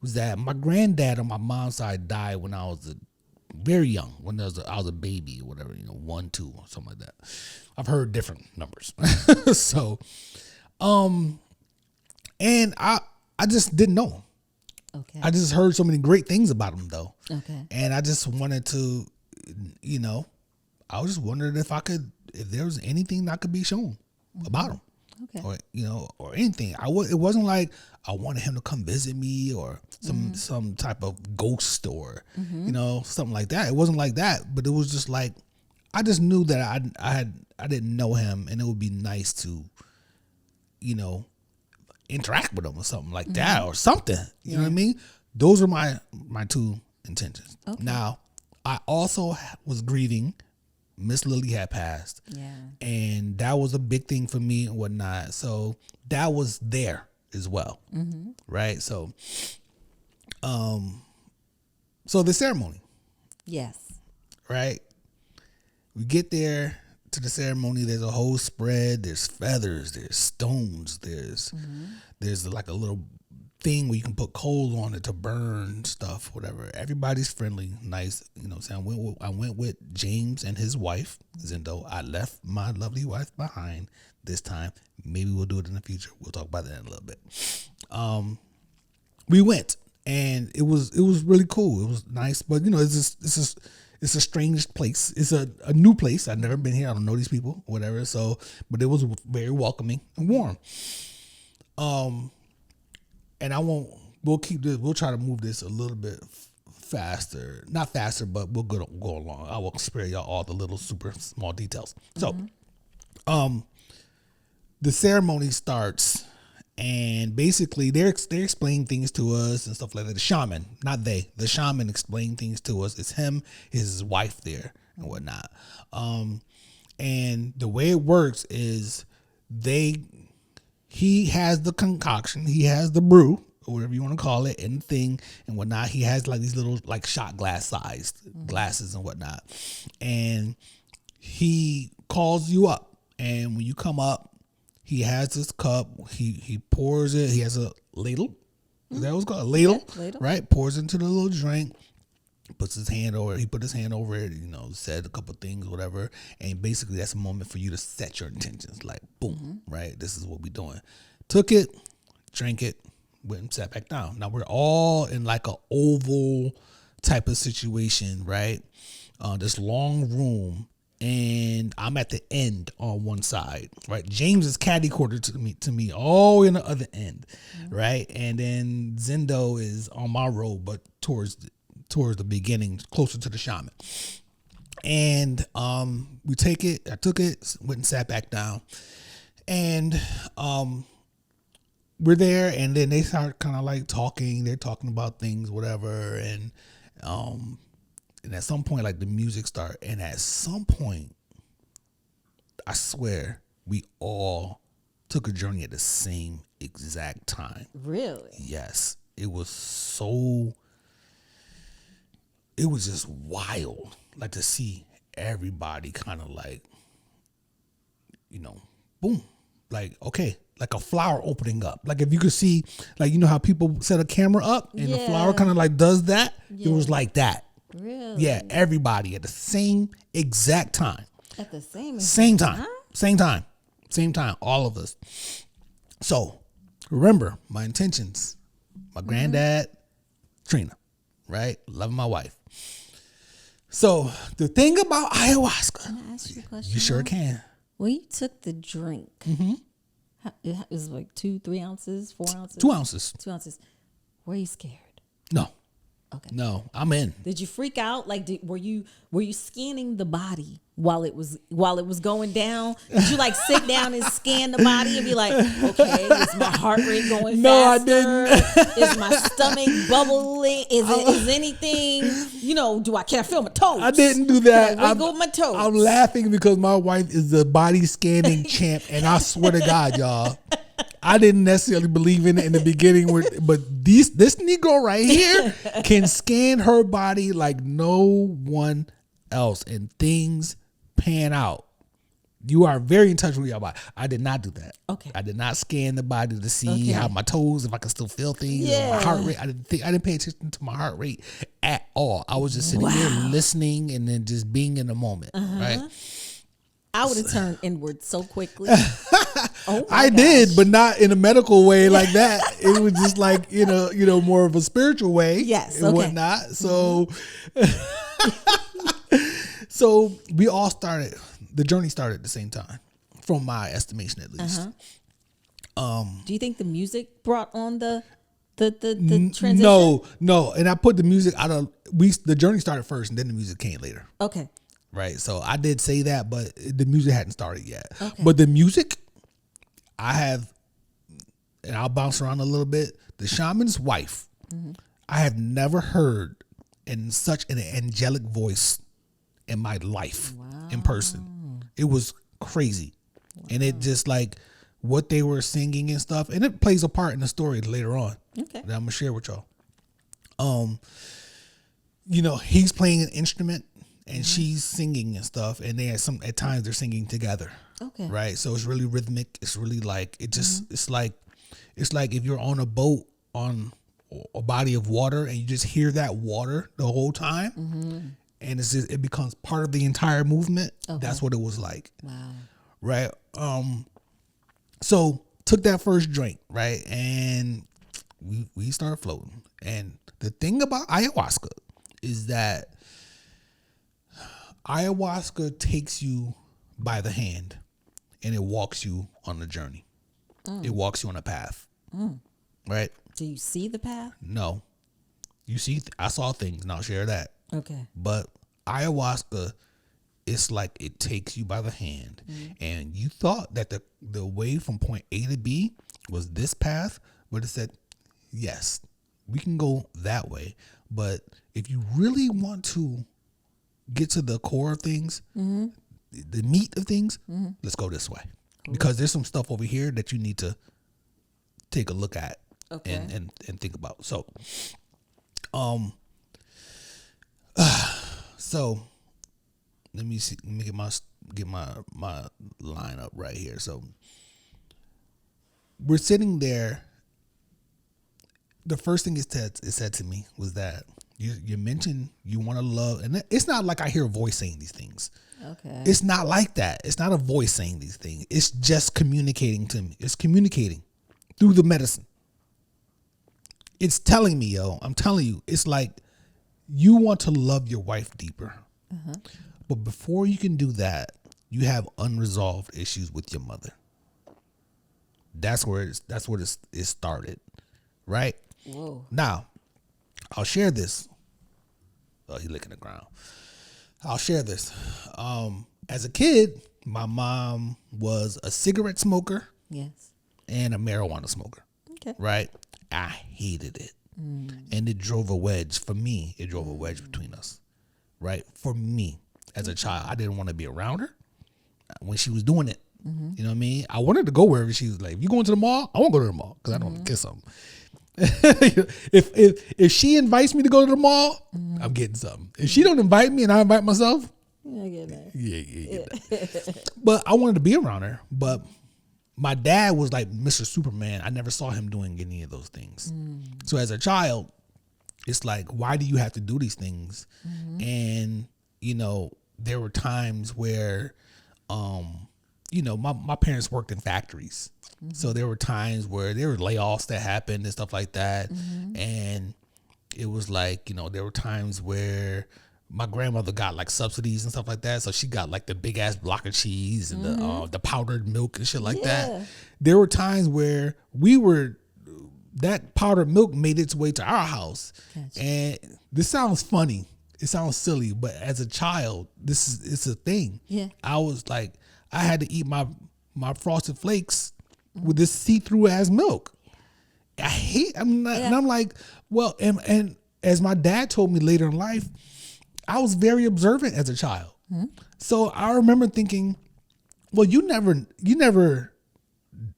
S3: was that my granddad on my mom's side died when I was very young, when I was a baby or whatever, 1, 2 or something like that. I've heard different numbers. So, and I just didn't know him.
S2: Okay.
S3: I just heard so many great things about him though.
S2: Okay.
S3: And I just wanted to, I was just wondering if there was anything that could be shown about him. Okay. Or anything. It wasn't like I wanted him to come visit me or some type of ghost or, something like that. It wasn't like that, but it was just like, I just knew that I didn't know him, and it would be nice to, interact with him or something like that or something. You know what I mean? Those are my two intentions. Okay. Now, I also was grieving. Miss Lily had passed. Yeah. And that was a big thing for me and whatnot. So that was there as well. Mm-hmm. Right? So so the ceremony. Yes. Right? We get there to the ceremony. There's a whole spread. There's feathers. There's stones. There's like a little thing where you can put coals on it to burn stuff, whatever. Everybody's friendly, nice. So I went with James and his wife, Zendo. I left my lovely wife behind this time. Maybe we'll do it in the future. We'll talk about that in a little bit. We went, and it was really cool. It was nice, but it's a strange place. It's a new place. I've never been here. I don't know these people, whatever. So, but it was very welcoming and warm. And we'll try to move this a little bit faster. Not faster, but we'll go along. I will spare y'all all the little super small details. So, the ceremony starts, and basically they're explaining things to us and stuff like that. The shaman, not they. The shaman explained things to us. It's him, his wife there and whatnot. And the way it works is he has the concoction, he has the brew, or whatever you want to call it, and thing and whatnot. He has like these little like shot glass sized glasses and whatnot. And he calls you up. And when you come up, he has this cup. He pours it. He has a ladle. Is that what it's called? A ladle? Yeah, ladle. Right? Pours into the little drink. He put his hand over it, said a couple things, whatever. And basically that's a moment for you to set your intentions. Like, boom, right? This is what we doing. Took it, drank it, went and sat back down. Now we're all in like a oval type of situation, right? This long room, and I'm at the end on one side, right? James is catty quarter to me, all in the other end, right? And then Zendo is on my row, but towards the beginning, closer to the shaman. And I took it, went and sat back down, and we're there, and then they start kind of like talking. They're talking about things, whatever, and at some point, like the music start, and at some point, I swear, we all took a journey at the same exact time.
S2: Really?
S3: Yes, it was just wild, like to see everybody kind of like, boom, like, okay, like a flower opening up. Like if you could see, like, how people set a camera up and the flower kind of like does that. Yeah. It was like that.
S2: Really?
S3: Yeah, everybody at the same exact time.
S2: At the
S3: same time. Same time, all of us. So remember my intentions, my granddad, Trina, right? Loving my wife. So the thing about ayahuasca.
S2: Can I ask you a question?
S3: You sure can.
S2: When you took the drink, it was like 2-3 ounces, 4 ounces?
S3: 2 ounces.
S2: 2 ounces. Were you scared?
S3: No.
S2: Okay.
S3: No, I'm in.
S2: Did you freak out? Like, were you scanning the body while it was going down? Did you like sit down and scan the body and be like, okay, is my heart rate going faster?
S3: No, I didn't.
S2: Is my stomach bubbling? Is anything? Can I feel my toes?
S3: I didn't do that.
S2: I wiggle my toes.
S3: I'm laughing because my wife is the body scanning champ, and I swear to God, y'all, I didn't necessarily believe in it in the beginning, but this Negro right here can scan her body like no one else, and things pan out. You are very in touch with your body. I did not do that.
S2: Okay.
S3: I did not scan the body to see how my toes, if I can still feel things, or my heart rate. I didn't pay attention to my heart rate at all. I was just sitting there listening and then just being in the moment, right?
S2: I would have turned inward so quickly.
S3: I did, but not in a medical way like that. It was just like more of a spiritual way, and whatnot. So, so we all started. The journey started at the same time, from my estimation at least.
S2: Do you think the music brought on the transition?
S3: No, and I put the music out of the journey started first, and then the music came later.
S2: Okay.
S3: Right, so I did say that, but the music hadn't started yet.
S2: Okay.
S3: But the music, and I'll bounce around a little bit. The shaman's wife, I have never heard in such an angelic voice in my life in person. It was crazy, and it just like what they were singing and stuff, and it plays a part in the story later on.
S2: Okay,
S3: that I'm gonna share with y'all. He's playing an instrument. And she's singing and stuff, and at times they're singing together.
S2: Okay.
S3: Right. So it's really rhythmic. It's really like it's like if you're on a boat on a body of water and you just hear that water the whole time, and it becomes part of the entire movement. Okay. That's what it was like.
S2: Wow.
S3: Right. So took that first drink, right, and we started floating. And the thing about ayahuasca is that ayahuasca takes you by the hand and it walks you on the journey. It walks you on a path. Right?
S2: Do you see the path?
S3: No. You see, I saw things, and I'll share that.
S2: Okay.
S3: But ayahuasca, it's like it takes you by the hand. And you thought that the way from point A to B was this path, but it said, yes, we can go that way. But if you really want to get to the core of things, the meat of things, let's go this way. Because there's some stuff over here that you need to take a look at and think about. So, so let me see. Let me get my line up right here. So we're sitting there. The first thing it said to me was that You mentioned you want to love, and it's not like I hear a voice saying these things.
S2: Okay.
S3: It's not like that. It's not a voice saying these things. It's just communicating to me. It's communicating through the medicine. It's telling me, yo, I'm telling you, it's like you want to love your wife deeper. But before you can do that, you have unresolved issues with your mother. That's where it started, right?
S2: Whoa.
S3: Now, I'll share this. Oh, he's licking the ground. I'll share this. As a kid, my mom was a cigarette smoker
S2: Yes.
S3: and a marijuana smoker.
S2: Okay.
S3: Right? I hated it. And it drove a wedge. For me, it drove a wedge between us. Right? For me, as a child, I didn't want to be around her when she was doing it. You know what I mean? I wanted to go wherever she was like, if you going to the mall, I won't go to the mall because I don't want to kiss something. if she invites me to go to the mall, I'm getting something. If she don't invite me and I invite myself,
S2: Yeah, I get that.
S3: yeah. But I wanted to be around her. But my dad was like Mr. Superman. I never saw him doing any of those things. So as a child, it's like, why do you have to do these things? And, you know, there were times where, you know, my parents worked in factories. So there were times where there were layoffs that happened and stuff like that. And it was like, you know, there were times where my grandmother got like subsidies and stuff like that. So she got like the big ass block of cheese and the powdered milk and shit like that. There were times where that powdered milk made its way to our house. Gotcha. And this sounds funny. It sounds silly, but as a child, it's a thing. Yeah. I was like, I had to eat my Frosted Flakes with this see-through ass milk. And I'm like, well, and as my dad told me later in life, I was very observant as a child. So I remember thinking, well, you never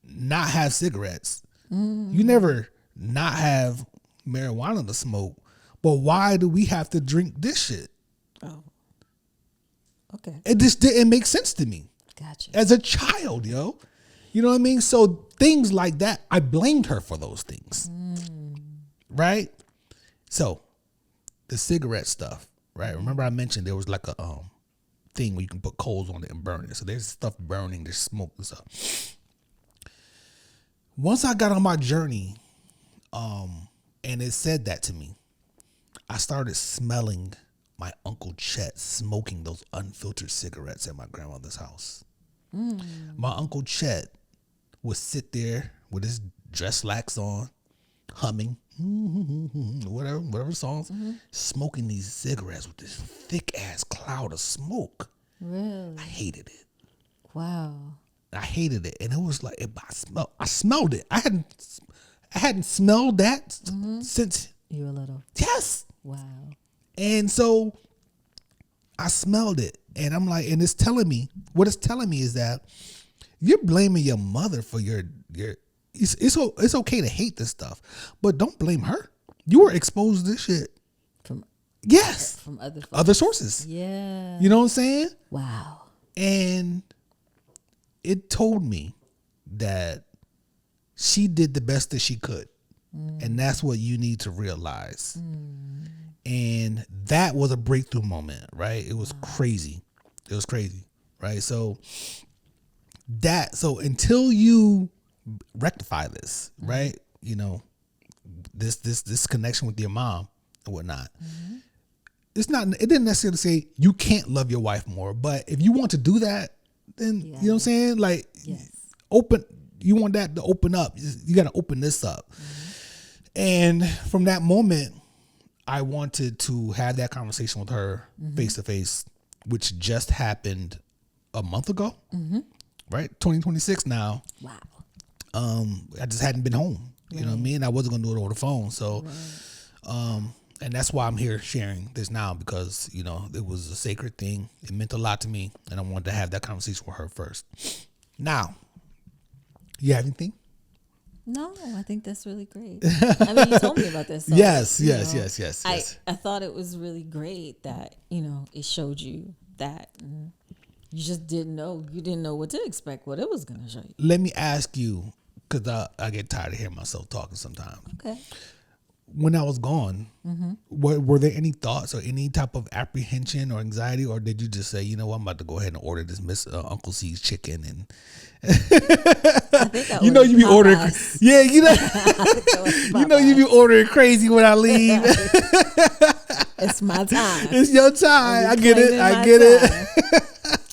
S3: not have cigarettes. You never not have marijuana to smoke. But why do we have to drink this shit?
S2: Oh. Okay.
S3: It just didn't make sense to me.
S2: Gotcha.
S3: As a child, yo. You know what I mean? So things like that, I blamed her for those things. Right? So the cigarette stuff, right? Remember I mentioned there was like a thing where you can put coals on it and burn it. So there's stuff burning, there's smoke and stuff. Once I got on my journey, and it said that to me, I started smelling my Uncle Chet smoking those unfiltered cigarettes at my grandmother's house. My Uncle Chet would sit there with his dress slacks on, humming, whatever songs, smoking these cigarettes with this thick ass cloud of smoke.
S2: Really?
S3: I hated it.
S2: Wow.
S3: I hated it, and it was like I smelled it. I hadn't smelled that since
S2: you were little.
S3: Yes.
S2: Wow.
S3: And so I smelled it, and I'm like, and it's telling me is that you're blaming your mother for your. It's okay to hate this stuff, but don't blame her. You were exposed to this shit
S2: From
S3: other sources.
S2: Yeah.
S3: You know what I'm saying?
S2: Wow.
S3: And it told me that she did the best that she could. And that's what you need to realize. And that was a breakthrough moment, right? It was crazy. It was crazy, right? So until you rectify this, right? You know, this connection with your mom and whatnot. It didn't necessarily say you can't love your wife more, but if you want to do that, then you know what I'm saying? Like you want that to open up. You got to open this up. And from that moment, I wanted to have that conversation with her face to face, which just happened a month ago, right? 2026 now.
S2: Wow.
S3: I just hadn't been home. You know what I mean? I wasn't going to do it over the phone. So, and that's why I'm here sharing this now, because, you know, it was a sacred thing. It meant a lot to me, and I wanted to have that conversation with her first. Now, you have anything?
S2: No, I think that's really great. I mean, you told me about this. So,
S3: Yes.
S2: I thought it was really great that, you know, it showed you that you just didn't know. You didn't know what to expect, what it was going to show you.
S3: Let me ask you, because I get tired of hearing myself talking sometimes.
S2: Okay.
S3: when I was gone, were there any thoughts or any type of apprehension or anxiety, or did you just say, you know what, I'm about to go ahead and order this Miss Uncle C's chicken, and
S2: I think I
S3: you know you be ordering,
S2: Popeyes.
S3: yeah, you know,
S2: You
S3: you know you be ordering crazy when I leave.
S2: It's my time.
S3: It's your time. I get it.
S2: Claiming
S3: I
S2: my
S3: get it.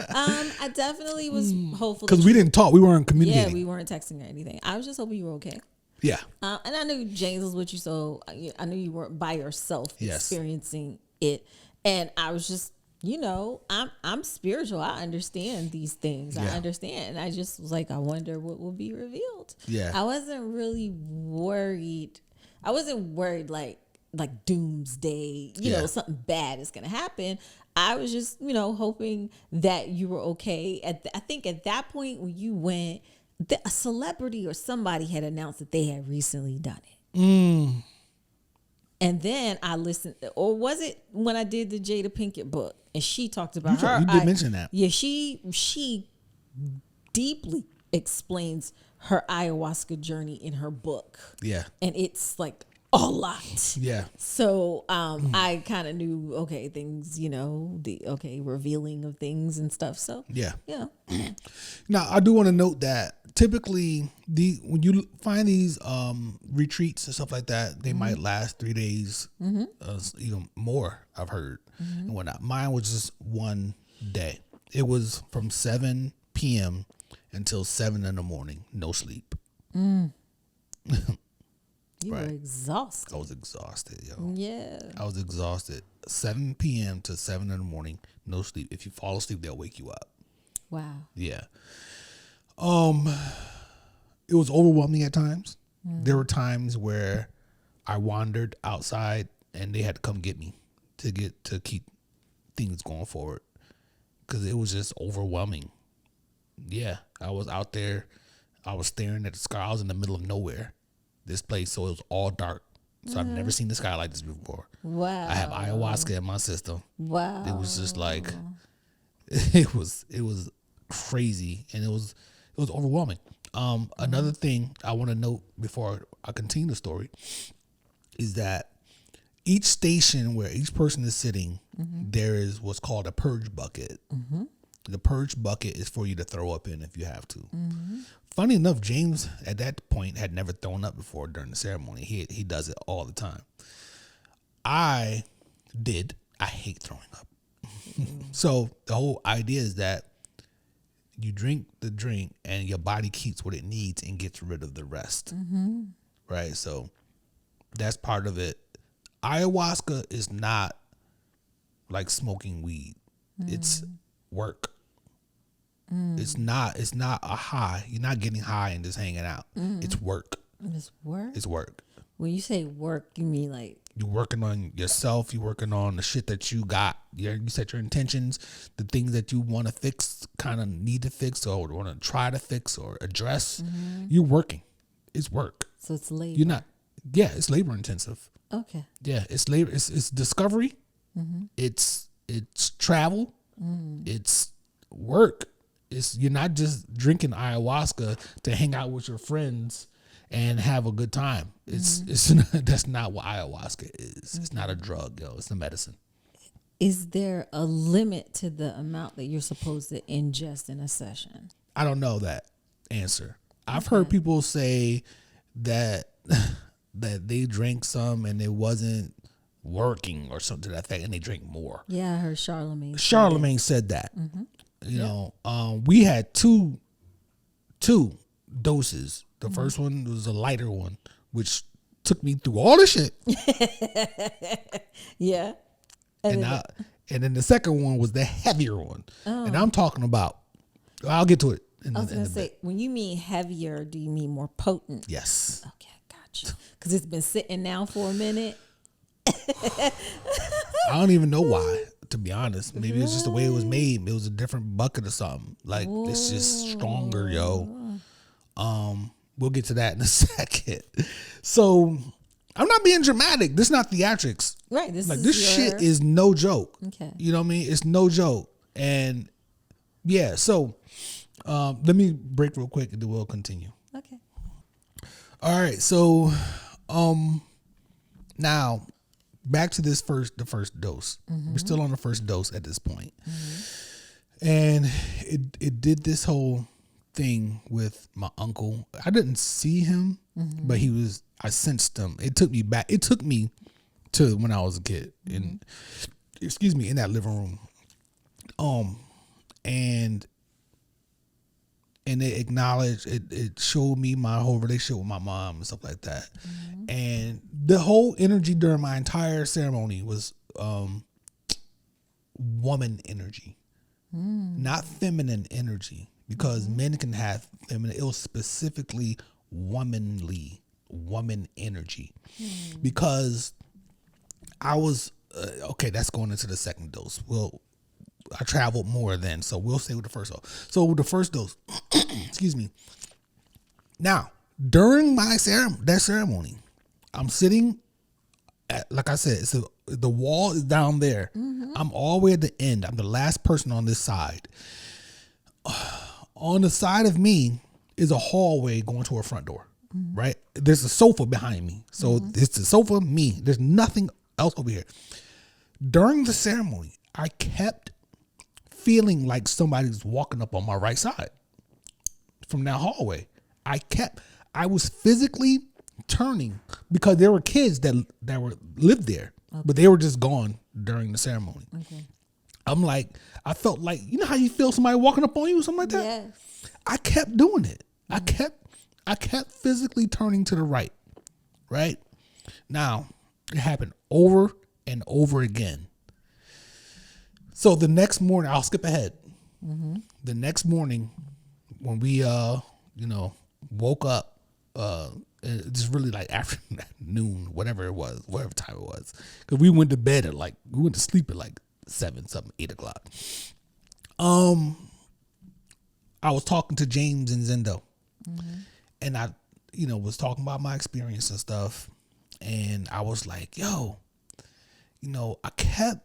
S2: time. I definitely was hopeful
S3: Because
S2: that
S3: we
S2: you-
S3: didn't talk, we weren't
S2: Yeah,
S3: communicating.
S2: we weren't texting or anything. I was just hoping you were okay.
S3: Yeah.
S2: And I knew James was with you, so I knew you weren't by yourself experiencing it. And I was just, I'm spiritual. I understand these things. I
S3: Yeah.
S2: understand. And I just was like, I wonder what will be revealed.
S3: Yeah.
S2: I wasn't really worried. I wasn't worried like doomsday, something bad is going to happen. I was just, hoping that you were okay. I think at that point when you went, a celebrity or somebody had announced that they had recently done it. And then I listened, or was it when I did the Jada Pinkett book and she talked about her.
S3: You did mention that.
S2: Yeah, she deeply explains her ayahuasca journey in her book.
S3: Yeah.
S2: And it's like a lot.
S3: Yeah.
S2: So I kind of knew, okay, things, revealing of things and stuff. So
S3: Yeah.
S2: yeah.
S3: Now, I do want to note that typically when you find these retreats and stuff like that, they might last 3 days, even more, I've heard, and whatnot. Mine was just one day. It was from 7 p.m. until 7 in the morning, no sleep.
S2: You were exhausted.
S3: I was exhausted, yo.
S2: Yeah.
S3: I was exhausted. 7 p.m. to 7 in the morning, no sleep. If you fall asleep, they'll wake you up.
S2: Wow.
S3: Yeah. It was overwhelming at times. There were times where I wandered outside and they had to come get me to keep things going forward because it was just overwhelming. Yeah, I was out there. I was staring at the sky. I was in the middle of nowhere. This place, so it was all dark. So I've never seen the sky like this before.
S2: Wow.
S3: I have ayahuasca in my system.
S2: Wow.
S3: It was just like it was crazy, and it was overwhelming. Another thing I want to note before I continue the story is that each station where each person is sitting, there is what's called a purge bucket. The purge bucket is for you to throw up in if you have to. Funny enough, James at that point had never thrown up before during the ceremony. He does it all the time. I did. I hate throwing up. So the whole idea is that you drink the drink and your body keeps what it needs and gets rid of the rest. Right? So that's part of it. Ayahuasca is not like smoking weed. It's work. It's not a high. You're not getting high and just hanging out. It's work.
S2: It's work?
S3: It's work.
S2: When you say work, you mean like...
S3: You're working on yourself. You're working on the shit that you got. You set your intentions, the things that you want to fix, kind of need to fix or want to try to fix or address. You're working. It's work.
S2: So it's labor.
S3: You're not. Yeah, it's labor intensive.
S2: Okay.
S3: Yeah, it's labor. It's discovery. It's travel. It's work. You're not just drinking ayahuasca to hang out with your friends and have a good time. It's not, that's not what ayahuasca is. It's not a drug, yo. It's a medicine.
S2: Is there a limit to the amount that you're supposed to ingest in a session?
S3: I don't know that answer. I've heard people say that they drank some and it wasn't working or something to that effect, and they drank more.
S2: Yeah, I heard Charlemagne.
S3: Charlemagne said that. You know, we had two doses. The first one was a lighter one, which took me through all the shit.
S2: Yeah.
S3: And then the second one was the heavier one. And I'm talking about, I'll get to it.
S2: I was going to say, when you mean heavier, do you mean more potent?
S3: Yes.
S2: Okay, gotcha. Because it's been sitting now for a minute.
S3: I don't even know why, to be honest. Maybe it's just the way it was made. It was a different bucket or something. Like, it's just stronger, yo. We'll get to that in a second. So, I'm not being dramatic. This is not theatrics.
S2: Right.
S3: This shit is no joke.
S2: Okay.
S3: You know what I mean? It's no joke. And yeah, so let me break real quick and then we'll continue.
S2: Okay.
S3: All right. So Now, back to the first dose. We're still on the first dose at this point. And it did this whole thing with my uncle. I didn't see him, but I sensed him. It took me back. It took me to when I was a kid in that living room. And it acknowledged, it showed me my whole relationship with my mom and stuff like that. And the whole energy during my entire ceremony was woman energy, not feminine energy, because men can have feminine. It was specifically woman energy, because I was, okay, that's going into the second dose. Well, I traveled more then, so we'll stay with the first dose. So with the first dose, excuse me. Now, during my ceremony, I'm sitting at, like I said, the wall is down there. I'm all the way at the end. I'm the last person on this side. On the side of me is a hallway going to a front door, right? There's a sofa behind me. So it's the sofa, me. There's nothing else over here. During the ceremony, I kept feeling like somebody's walking up on my right side from that hallway. I was physically turning, because there were kids that lived there, but they were just gone during the ceremony. I'm like, I felt like, you know how you feel somebody walking up on you or something like that?
S2: Yes.
S3: I kept doing it. I kept physically turning to the right. Right? Now, it happened over and over again. So the next morning, I'll skip ahead. The next morning, when we, woke up, just really like afternoon, whatever time it was, because we went to sleep at like 8 o'clock. I was talking to James and Zendo, and I, was talking about my experience and stuff, and I was like, yo, I kept,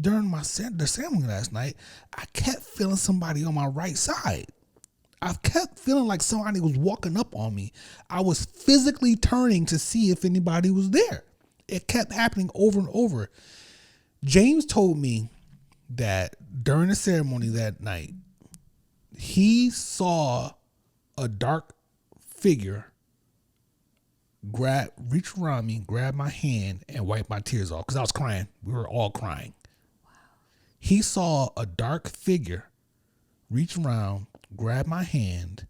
S3: during the ceremony last night, I kept feeling somebody on my right side. I kept feeling like somebody was walking up on me. I was physically turning to see if anybody was there. It kept happening over and over. James told me that during the ceremony that night, he saw a dark figure reach around me, grab my hand, and wipe my tears off, because I was crying. We were all crying. He saw a dark figure reach around, grab my hand,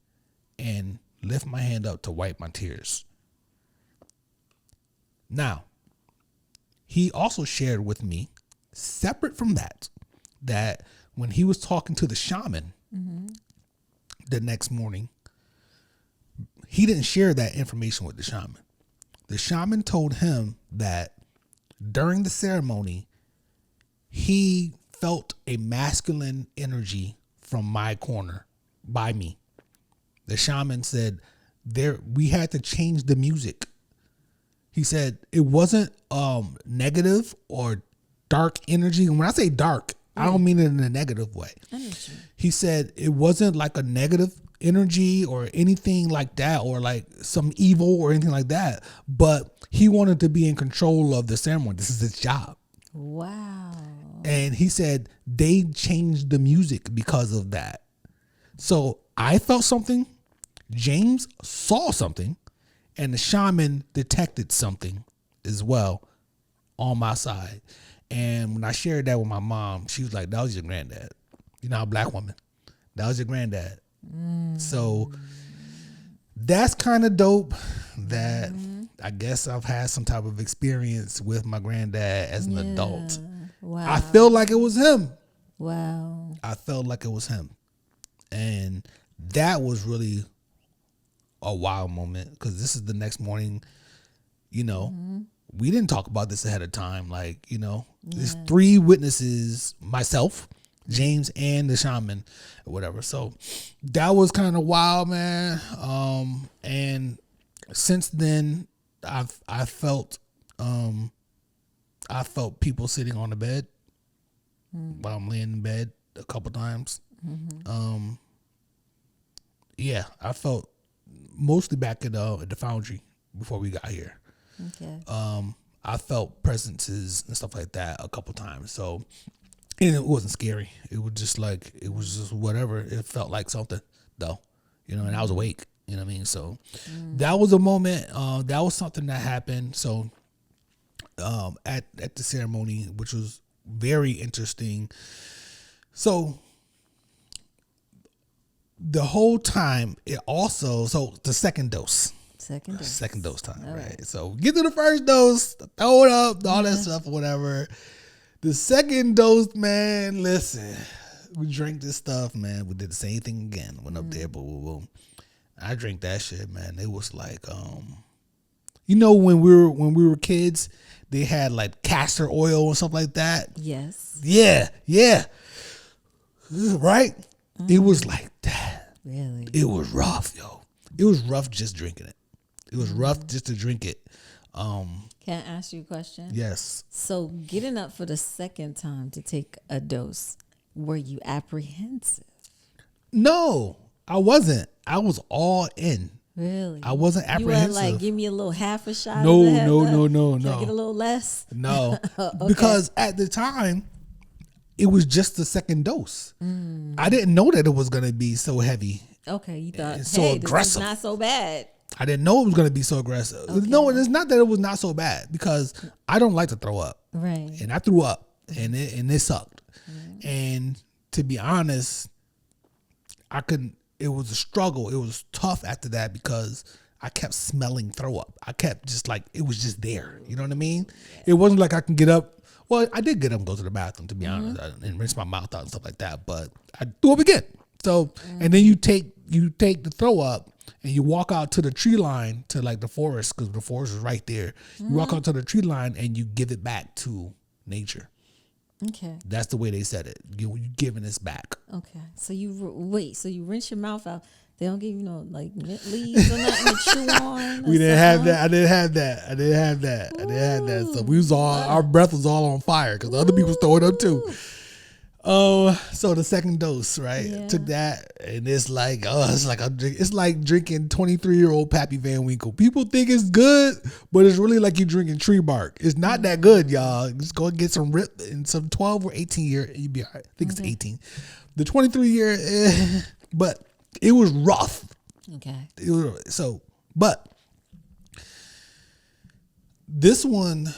S3: and lift my hand up to wipe my tears. Now, he also shared with me, separate from that when he was talking to the shaman the next morning, he didn't share that information with the shaman. The shaman told him that during the ceremony, he felt a masculine energy from my corner by me. The shaman said we had to change the music. He said it wasn't negative or dark energy. And when I say dark, I don't mean it in a negative way. He said it wasn't like a negative energy or anything like that, or like some evil or anything like that, but he wanted to be in control of the ceremony. This is his job.
S2: Wow.
S3: And he said they changed the music because of that. So I felt something, James saw something, and the shaman detected something as well on my side. And when I shared that with my mom, she was like, that was your granddad. A black woman. That was your granddad. So that's kind of dope that I guess I've had some type of experience with my granddad as an adult.
S2: Wow.
S3: I feel like it was him.
S2: Wow.
S3: I felt like it was him. And that was really a wild moment, because this is the next morning, we didn't talk about this ahead of time. Like, there's 3 witnesses, myself, James, and the shaman or whatever. So that was kind of wild, man. And since then I felt people sitting on the bed while I'm laying in bed a couple times. Yeah, I felt mostly back at the foundry before we got here.
S2: Okay.
S3: I felt presences and stuff like that a couple times. So, and it wasn't scary. It was just like, it was just whatever. It felt like something though, you know, and I was awake, you know what I mean? So that was a moment, that was something that happened. So, at the ceremony, which was very interesting. So the whole time it also, so the second dose time,
S2: All
S3: right? So get to the first dose, throw it up, all that stuff, whatever. The second dose, man, listen, we drank this stuff, man. We did the same thing again. Went up there, boom, boom, boom. I drank that shit, man. It was like, you know, when we were kids, they had like castor oil or something like that.
S2: Yes.
S3: Yeah. Right? It was like that.
S2: Really?
S3: It was rough, yo. It was rough just drinking it. It was rough just to drink it.
S2: Can I ask you a question?
S3: Yes.
S2: So getting up for the second time to take a dose, were you apprehensive?
S3: No, I wasn't. I was all in.
S2: Really?
S3: I wasn't apprehensive.
S2: You were like, give me a little half a shot.
S3: No.
S2: Can I get a little less?
S3: No.
S2: Okay.
S3: Because at the time, it was just the second dose. I didn't know that it was going to be so heavy.
S2: Okay, you thought,
S3: It's so
S2: hey,
S3: aggressive.
S2: this is not so bad.
S3: I didn't know it was going to be so aggressive.
S2: Okay.
S3: No, it's not that it was not so bad, because I don't like to throw up.
S2: Right.
S3: And I threw up, and it sucked. And to be honest, I couldn't. It was a struggle. It was tough after that, because I kept smelling throw up. I kept just like, it was just there. You know what I mean? It wasn't like I can get up. Well, I did get up and go to the bathroom, to be honest, and rinse my mouth out and stuff like that. But I threw up again. So, and then you take the throw up and you walk out to the tree line, to like the forest, because the forest is right there. You walk out to the tree line and you give it back to nature.
S2: Okay.
S3: That's the way they said it. You giving this back.
S2: Okay. So you rinse your mouth out. They don't give you no like mint leaves or nothing to chew on.
S3: We didn't have that. I didn't have that. So we was all, our breath was all on fire, because the other people was throwing up too. So the second dose, right?
S2: Yeah.
S3: Took that, and it's like, it's like drinking 23-year-old Pappy Van Winkle. People think it's good, but it's really like you drinking tree bark. It's not that good, y'all. Just go and get some rip and some 12 or 18 year. You be all right. I think it's 18. The 23 year, but it was rough.
S2: Okay.
S3: But this one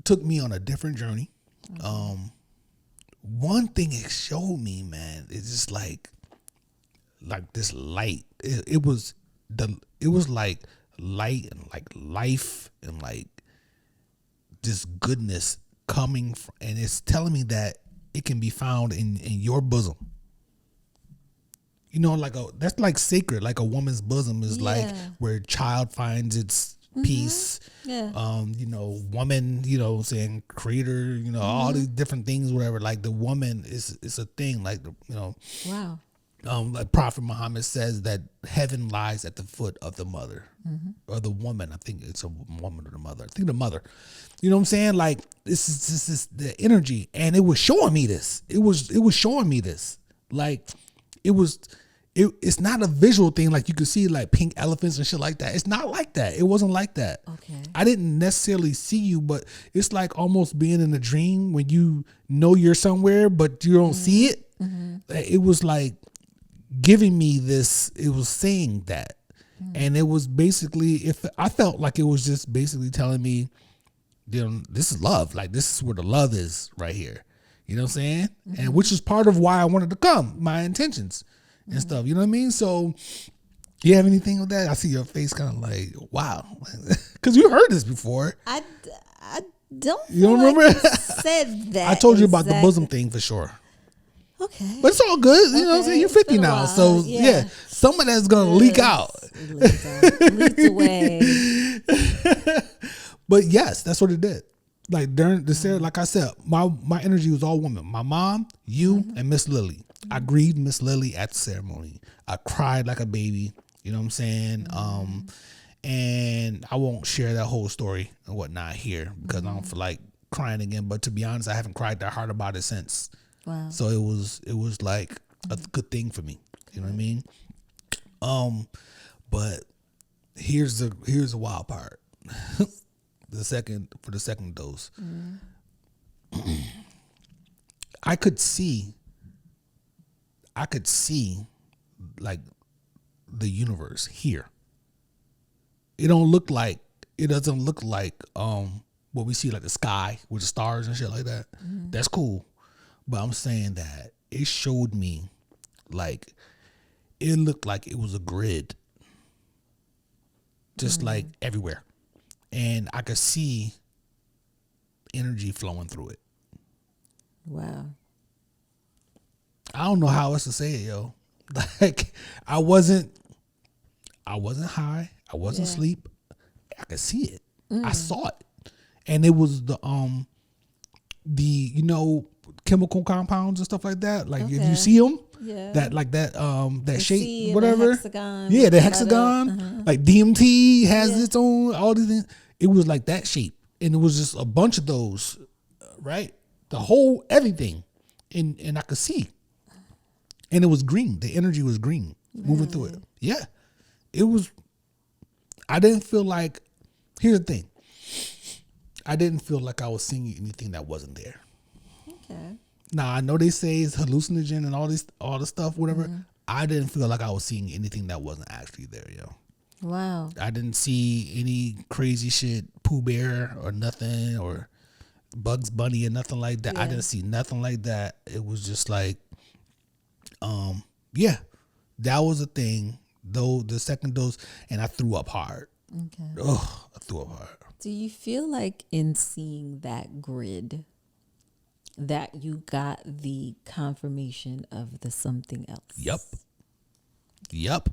S3: took me on a different journey. One thing it showed me, man, is just like this light. It was like light and like life and like this goodness coming from, and it's telling me that it can be found in your bosom. You know, that's like sacred, like a woman's bosom is like where a child finds its peace.
S2: Yeah.
S3: You know, woman, you know, saying creator, you know, all these different things, whatever. Like the woman is a thing, like, you know.
S2: Wow.
S3: Like Prophet Muhammad says that heaven lies at the foot of the mother or the woman. I think it's a woman or the mother. I think the mother. You know what I'm saying? Like this is the energy, and it was showing me this. It was showing me this. Like it's not a visual thing like you could see like pink elephants and shit like that. It's not like that. It wasn't like that.
S2: Okay.
S3: I didn't necessarily see you, but it's like almost being in a dream when you know you're somewhere but you don't see it. It was like giving me this. It was saying that, and it was basically, I felt like it was just basically telling me, you know, this is love. Like this is where the love is right here. You know what I'm saying? And which is part of why I wanted to come, my intentions and stuff. You know what I mean? So you have anything with that? I see your face kind of like, wow. Because you heard this before.
S2: I don't.
S3: You don't
S2: like
S3: remember?
S2: you said that.
S3: I told you about the
S2: exactly.
S3: bosom thing for sure.
S2: Okay.
S3: But it's all good. You know what I'm saying? You're
S2: It's been
S3: 50
S2: a
S3: now.
S2: while.
S3: So yeah, some of that's going to leak out.
S2: Leaked away.
S3: But yes, that's what it did. Like during the ceremony, like I said, my energy was all women. My mom, you, and Miss Lily. I grieved Miss Lily at the ceremony. I cried like a baby. You know what I'm saying? And I won't share that whole story and whatnot here because I don't feel like crying again. But to be honest, I haven't cried that hard about it since.
S2: Wow.
S3: So it was like a good thing for me. You know what I mean? But here's the wild part. the second dose. I could see like the universe here. It doesn't look like what we see, like the sky with the stars and shit like that. That's cool. But I'm saying that it showed me, like, it looked like it was a grid, just like everywhere. And I could see energy flowing through it.
S2: Wow.
S3: I don't know how else to say it, yo. Like, I wasn't high. I wasn't asleep. I could see it. I saw it. And it was the chemical compounds and stuff like that. Like if you see them, that shape, whatever.
S2: The hexagon.
S3: Yeah, the hexagon. Like DMT has its own, all these things. It was like that shape. And it was just a bunch of those, right? The whole, everything. And I could see. And it was green. The energy was green, moving through it. Yeah. It was, I didn't feel like, here's the thing. I didn't feel like I was seeing anything that wasn't there.
S2: Okay.
S3: Now, I know they say it's hallucinogen and all the stuff, whatever. I didn't feel like I was seeing anything that wasn't actually there, yo.
S2: Wow.
S3: I didn't see any crazy shit, Pooh Bear or nothing, or Bugs Bunny or nothing like that. I didn't see nothing like that. It was just like, that was a thing, though, the second dose, and I threw up hard.
S2: Okay.
S3: Ugh, I threw up hard.
S2: Do you feel like in seeing that grid that you got the confirmation of the something else?
S3: Yep.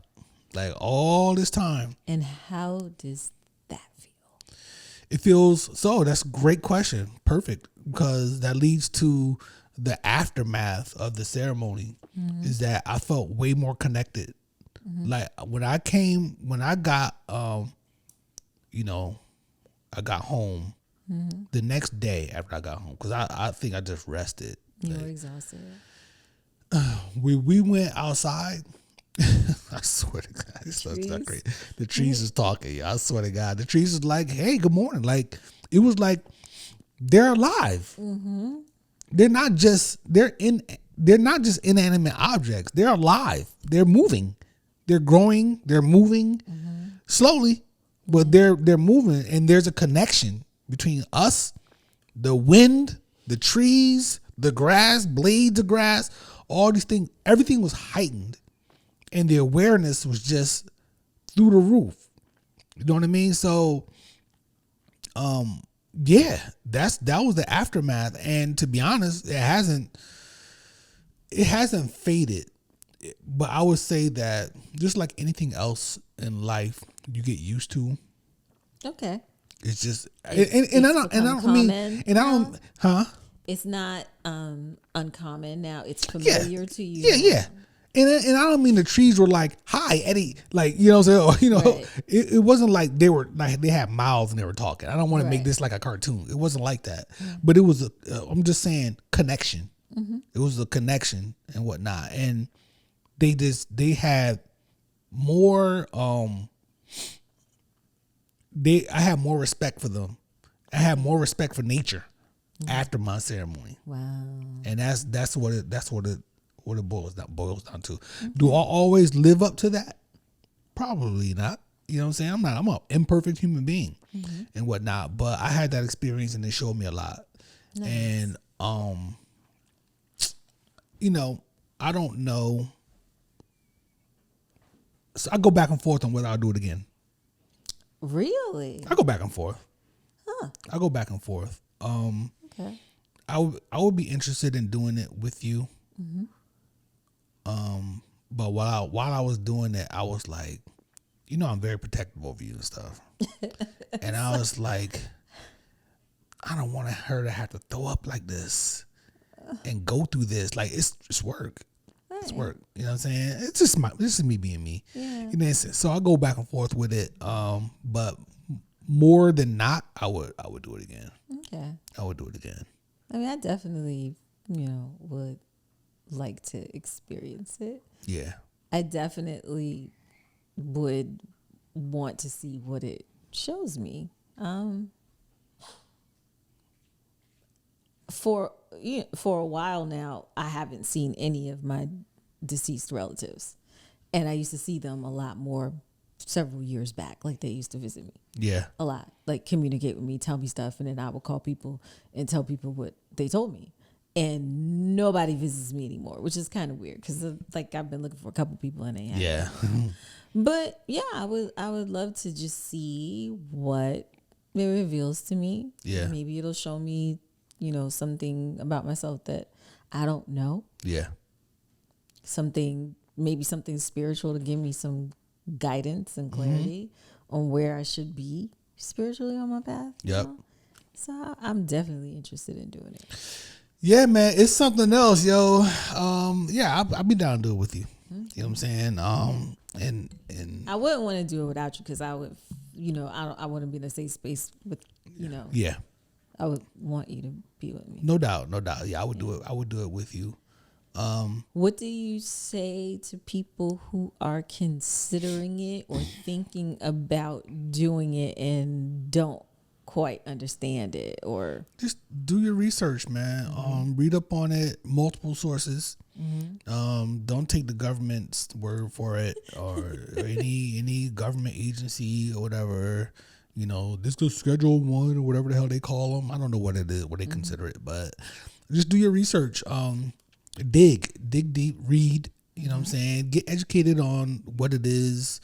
S3: Like all this time.
S2: And how does that feel?
S3: It feels, so that's a great question. Perfect. Because that leads to the aftermath of the ceremony, is that I felt way more connected. Like when I got, I got home the next day after I got home, because I think I just rested.
S2: You were exhausted.
S3: We went outside. I swear to God, it's not great. The trees is talking. I swear to God, the trees is like, "Hey, good morning." Like, it was like they're alive. They're not just inanimate objects. They're alive. They're moving. They're growing. They're moving slowly, but they're moving, and there's a connection between us, the wind, the trees, the grass, blades of grass, all these things. Everything was heightened, and the awareness was just through the roof. You know what I mean? So, that was the aftermath. And to be honest, it hasn't faded. But I would say that just like anything else in life, you get used to.
S2: Okay.
S3: It's just,
S2: It's not uncommon now. It's familiar to you.
S3: Yeah. And I don't mean the trees were like, "Hi, Eddie," like, you know what I'm saying?
S2: Right.
S3: It wasn't like they were like they had mouths and they were talking. I don't want to make
S2: Right.
S3: this like a cartoon. It wasn't like that. But it was I'm just saying, connection. It was a connection and whatnot. And they had more I had more respect for them. I had more respect for nature after my ceremony.
S2: Wow.
S3: And that's what it boils down to. Do I always live up to that? Probably not. You know what I'm saying? I'm an imperfect human being and whatnot. But I had that experience and it showed me a lot.
S2: Nice.
S3: And I don't know. So I go back and forth on whether I'll do it again.
S2: Really?
S3: I go back and forth.
S2: Huh.
S3: I go back and forth.
S2: Okay.
S3: I would be interested in doing it with you. But while I was doing it, I was like, I'm very protective over you and stuff. And I was like, I don't want her to have to throw up like this and go through this. Like, it's work.
S2: Right.
S3: It's work. You know what I'm saying? It's just this is me being me.
S2: Yeah.
S3: You know, so I go back and forth with it. But more than not, I would do it again.
S2: Okay.
S3: I would do it again.
S2: I mean, I definitely, would like to experience it.
S3: Yeah.
S2: I definitely would want to see what it shows me. for a while now, I haven't seen any of my deceased relatives, and I used to see them a lot more several years back. Like they used to visit me.
S3: Yeah.
S2: A lot, like communicate with me, tell me stuff, and then I would call people and tell people what they told me. And nobody visits me anymore, which is kind of weird because like I've been looking for a couple people and they haven't.
S3: Yeah.
S2: But yeah, I would love to just see what it reveals to me.
S3: Yeah.
S2: Maybe it'll show me, something about myself that I don't know.
S3: Yeah.
S2: Maybe something spiritual to give me some guidance and clarity on where I should be spiritually on my path.
S3: Yep.
S2: So I'm definitely interested in doing it.
S3: Yeah, man, it's something else, yo. Yeah, I'll be down to do it with you. You know what I'm saying? And
S2: I wouldn't want to do it without you because I would, I wouldn't be in a safe space with,
S3: yeah,
S2: I would want you to be with me.
S3: no doubt. Yeah, I would do it. I would do it with you.
S2: What do you say to people who are considering it or thinking about doing it and don't quite understand it? Or
S3: just do your research, man. Read up on it, multiple sources. Don't take the government's word for it or any government agency or whatever. This goes Schedule 1 or whatever the hell they call them. I don't know what it is, what they consider it, but just do your research. Dig deep, read. You know what I'm saying? Get educated on what it is,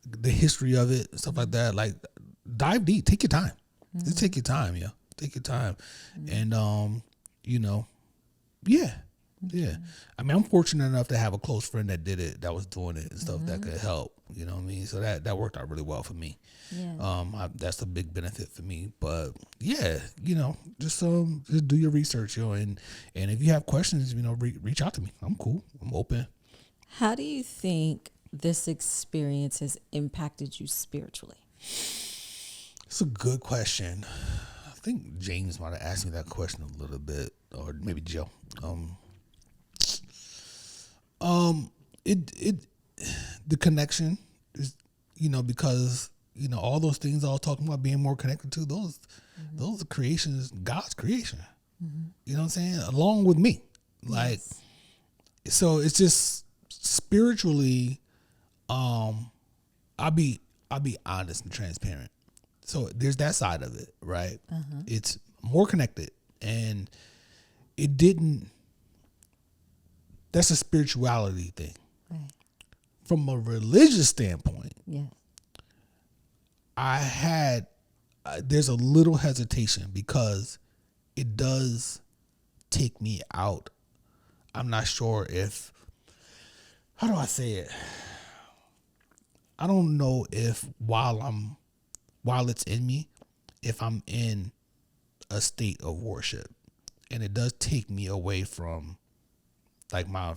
S3: the history of it, stuff like that. Like dive deep. Take your time. Just take your time, yeah. Take your time, and yeah. I mean, I'm fortunate enough to have a close friend that did it, that was doing it and stuff that could help. You know what I mean? So that worked out really well for me.
S2: yeah.
S3: That's a big benefit for me. But yeah, just do your research, and if you have questions, reach out to me. I'm cool. I'm open.
S2: How do you think this experience has impacted you spiritually?
S3: It's a good question. I think James might have asked me that question a little bit, or maybe Joe. The connection is, because all those things I was talking about being more connected to those are creations, God's creation. You know what I'm saying? Along with me, like, so it's just spiritually. I'll be honest and transparent. So there's that side of it, right? It's more connected, and it didn't. That's a spirituality thing.
S2: Right.
S3: From a religious standpoint,
S2: Yes.
S3: I had there's a little hesitation because it does take me out. I'm not sure if, how do I say it? I don't know if while it's in me, if I'm in a state of worship, and it does take me away from like my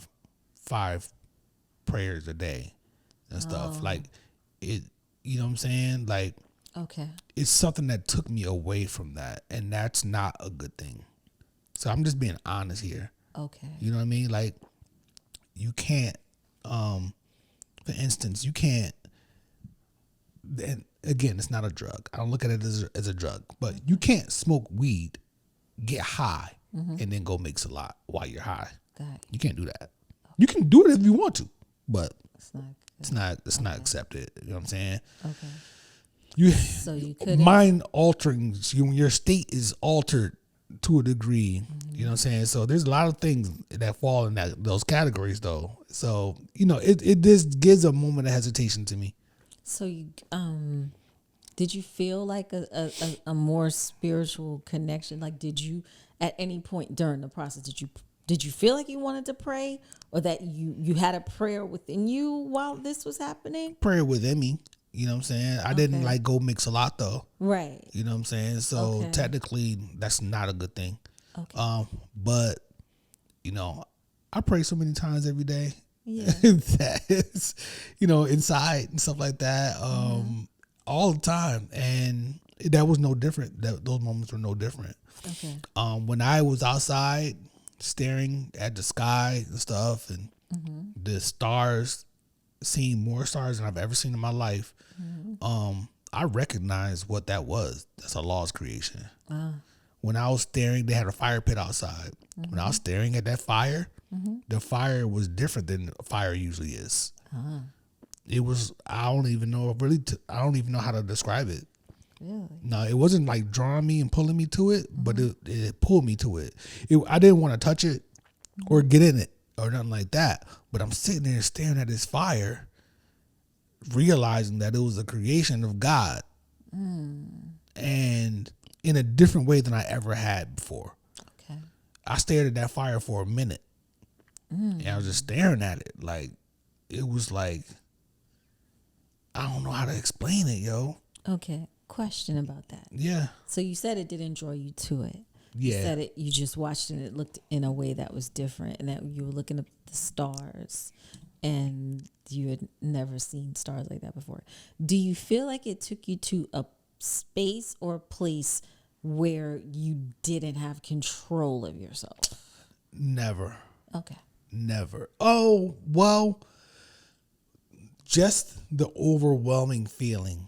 S3: 5 prayers a day and stuff. Like it, you know what I'm saying? Like,
S2: Okay.
S3: it's something that took me away from that, and that's not a good thing. So I'm just being honest here.
S2: Okay.
S3: You know what I mean? Like, you can't, for instance, you can't, and again, it's not a drug. I don't look at it as a drug, but you can't smoke weed, get high, and then go mix a lot while you're high.
S2: Got it.
S3: You can't do that. You can do it if you want to, but
S2: It's not good.
S3: it's not accepted. You know what I'm saying?
S2: Okay. So you could
S3: mind altering. Your state is altered to a degree. You know what I'm saying? So there's a lot of things that fall in those categories, though. So it just gives a moment of hesitation to me.
S2: So you did you feel like a more spiritual connection? Like, did you at any point during the process did you feel like you wanted to pray, or that you had a prayer within you while this was happening?
S3: Prayer within me. You know what I'm saying? I didn't like go mix a lot though.
S2: Right.
S3: You know what I'm saying? So
S2: Okay.
S3: technically that's not a good thing.
S2: Okay.
S3: But I pray so many times every day.
S2: Yeah.
S3: That is, inside and stuff like that. All the time. And that was no different. Those moments were no different.
S2: Okay.
S3: When I was outside staring at the sky and stuff, and the stars, seeing more stars than I've ever seen in my life, I recognized what that was. That's a law's creation. when I was staring, they had a fire pit outside. When I was staring at that fire, the fire was different than fire usually is. It was, I don't even know how to describe it.
S2: Really?
S3: No, it wasn't like drawing me and pulling me to it, but it pulled me to it. I didn't want to touch it or get in it or nothing like that. But I'm sitting there staring at this fire, realizing that it was a creation of God, and in a different way than I ever had before.
S2: Okay.
S3: I stared at that fire for a minute, and I was just staring at it. Like, it was like, I don't know how to explain it, yo.
S2: Okay. Question about that.
S3: Yeah.
S2: So you said it didn't draw you to it.
S3: Yeah.
S2: You said you just watched it and it looked in a way that was different, and that you were looking at the stars and you had never seen stars like that before. Do you feel like it took you to a space or a place where you didn't have control of yourself?
S3: Never.
S2: Okay.
S3: Never. Oh, well, just the overwhelming feeling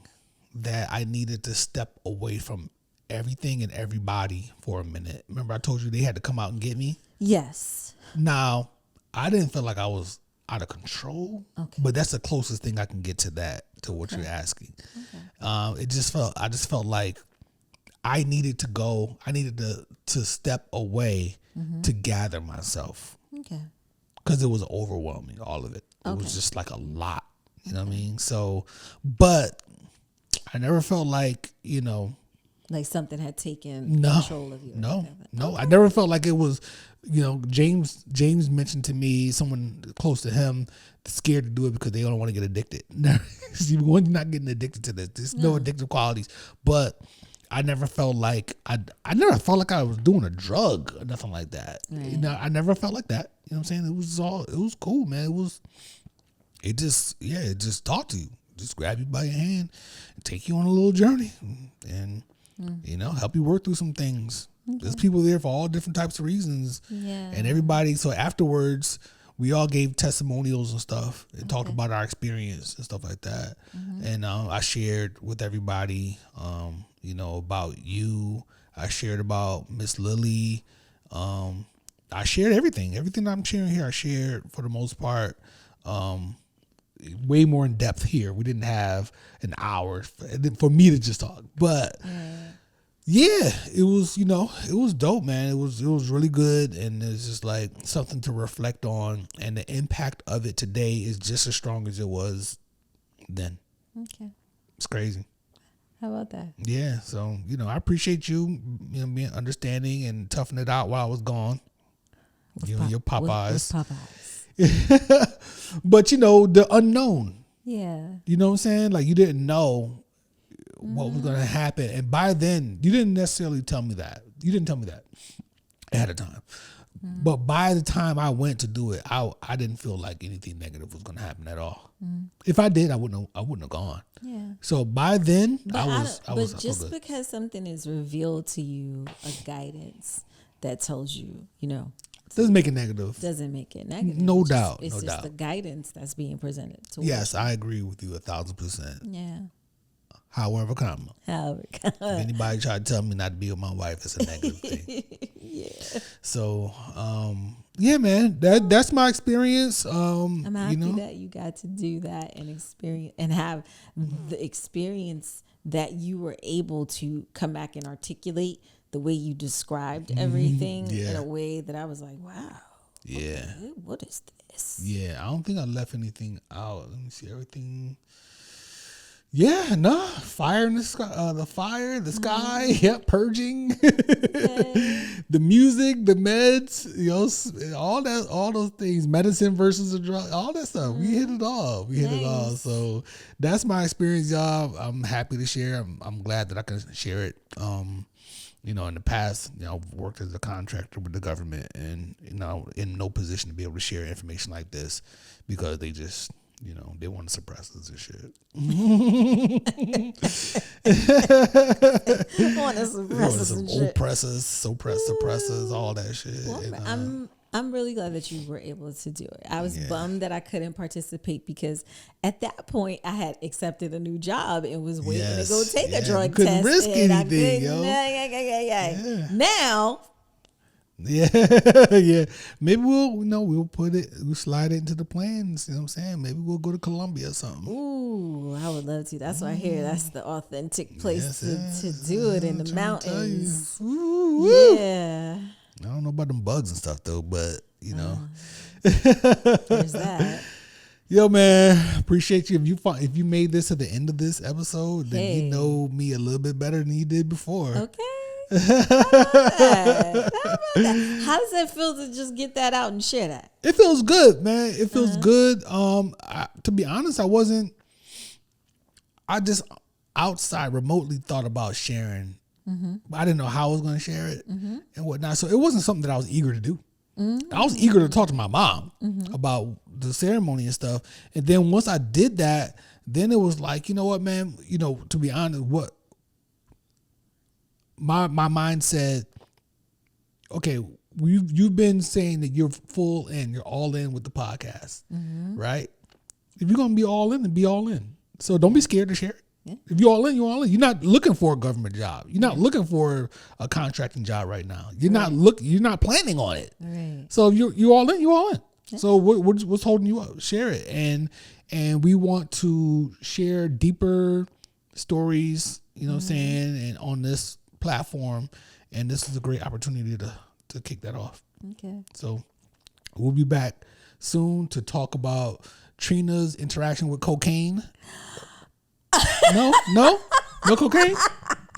S3: that I needed to step away from everything and everybody for a minute. Remember I told you they had to come out and get me?
S2: Yes.
S3: Now, I didn't feel like I was out of control, but that's the closest thing I can get to that, to what you're asking. I just felt like I needed to go. I needed to step away to gather myself.
S2: Okay.
S3: Because it was overwhelming, all of it. It was just like a lot. You know what I mean? So, but I never felt like,
S2: Like something had taken control of you.
S3: No. I never felt like it was, James mentioned to me, someone close to him, scared to do it because they don't want to get addicted. One's not getting addicted to this. There's no addictive qualities. But I never felt like I never felt like I was doing a drug or nothing like that.
S2: Right.
S3: I never felt like that. You know what I'm saying? It was cool, man. It just talked to you. Just grab you by your hand and take you on a little journey and help you work through some things. There's people there for all different types of reasons.
S2: Yeah.
S3: And everybody, so afterwards, we all gave testimonials and stuff and talked about our experience and stuff like that. And I shared with everybody, about you. I shared about Miss Lily. I shared everything. Everything I'm sharing here, I shared for the most part. Way more in depth here. We didn't have an hour for me to just talk, but it was, it was dope, man. It was really good. And it's just like something to reflect on, and the impact of it today is just as strong as it was then. Okay. It's crazy.
S2: How about that?
S3: Yeah. So, I appreciate you, being understanding and toughing it out while I was gone. You and your Popeyes.
S2: With Popeyes.
S3: But the unknown.
S2: Yeah.
S3: You know what I'm saying? Like, you didn't know what was going to happen. And by then, you didn't necessarily tell me that. You didn't tell me that ahead of time. But by the time I went to do it, I didn't feel like anything negative was going to happen at all. If I did, I wouldn't have gone.
S2: Yeah.
S3: So by then,
S2: But just because something is revealed to you, a guidance that tells you,
S3: doesn't make it negative.
S2: Doesn't make it negative.
S3: No doubt.
S2: It's just the guidance that's being presented to us.
S3: Yes, I agree with you 1,000%.
S2: Yeah.
S3: However come. If anybody try to tell me not to be with my wife, it's a negative thing. Yeah. So, man, that's my experience.
S2: I'm happy that you got to do that and experience and have the experience that you were able to come back and articulate the way you described everything in a way that I was like, wow.
S3: Yeah.
S2: What is this?
S3: Yeah, I don't think I left anything out. Let me see everything. Yeah, no, fire in the sky, the sky, purging, the music, the meds, all those things, medicine versus a drug, all that stuff. We hit it all. Hit it all. So that's my experience, y'all. I'm happy to share. I'm glad that I can share it. In the past, I've worked as a contractor with the government, and in no position to be able to share information like this because they just. They want to suppress us and shit.
S2: Want to suppress us and shit.
S3: Suppress us, all that shit.
S2: Well, I'm really glad that you were able to do it. I was bummed that I couldn't participate because at that point I had accepted a new job and was waiting to go take a drug
S3: couldn't
S2: test.
S3: risk
S2: and
S3: anything, yo.
S2: Yeah. Now,
S3: yeah. Maybe we'll slide it into the plans. You know what I'm saying? Maybe we'll go to Colombia or something.
S2: ooh, I would love to. That's what I hear. That's the authentic place to do it in the mountains. Yeah.
S3: I don't know about them bugs and stuff though, but
S2: There's that.
S3: Yo, man, appreciate you. If you made this at the end of this episode, then you know me a little bit better than you did before.
S2: Okay. How about that? How does that feel to just get that out and share that?
S3: It feels good, man. It feels good. To be honest, I just outside remotely thought about sharing. But I didn't know how I was going to share it and whatnot. So it wasn't something that I was eager to do. I was eager to talk to my mom about the ceremony and stuff. And then once I did that, then it was like, you know what, man, to be honest, what my mind said, okay, you've been saying that you're full in, you're all in with the podcast, right? If you're going to be all in, then be all in. So don't be scared to share it. Yeah. If you're all in, you're all in. You're not looking for a government job. You're not looking for a contracting job right now. You're not planning on it.
S2: Right.
S3: So if you're all in, you're all in. Yeah. So what's holding you up? Share it. And we want to share deeper stories, you know what I'm saying, and on this platform. And this is a great opportunity to kick that off.
S2: Okay.
S3: So we'll be back soon to talk about Trina's interaction with cocaine. No cocaine?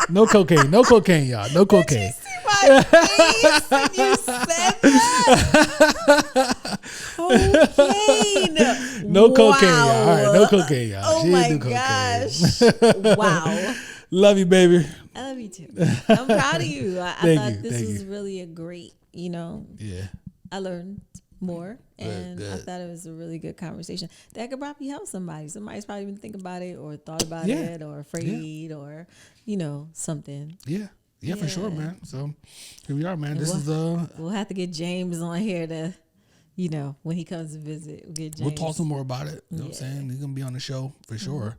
S3: No cocaine, y'all. No cocaine.
S2: Did you see my face when you said that? Cocaine.
S3: No cocaine, y'all. All right, no cocaine, y'all.
S2: Oh
S3: she
S2: my
S3: didn't do
S2: gosh. Wow.
S3: Love you, baby.
S2: I love you too. I'm proud of you. I thought this
S3: Thank
S2: was
S3: you.
S2: really a great,
S3: Yeah.
S2: I learned more and
S3: good.
S2: I thought it was a really good conversation that could probably help somebody. Somebody's probably been thinking about it or thought about it or afraid or, something.
S3: Yeah, for sure, man. So here we are, man.
S2: We'll have to get James on here to, when he comes to visit, we'll get James.
S3: We'll talk some more about it. You know what I'm saying? He's gonna be on the show for sure.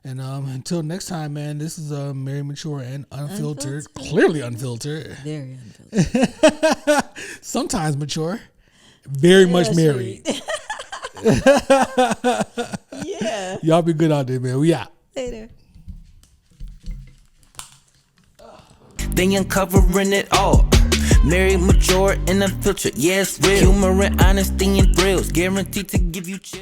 S3: And until next time, man, this is Married, Mature, and Unfiltered. Clearly unfiltered.
S2: Very unfiltered.
S3: Sometimes mature. Very much married.
S2: Yeah.
S3: Y'all be good out there, man. We out.
S2: Later.
S1: They uncovering it all. Married, mature, and unfiltered. Yes, real. Humor and honesty and thrills. Guaranteed to give you chills.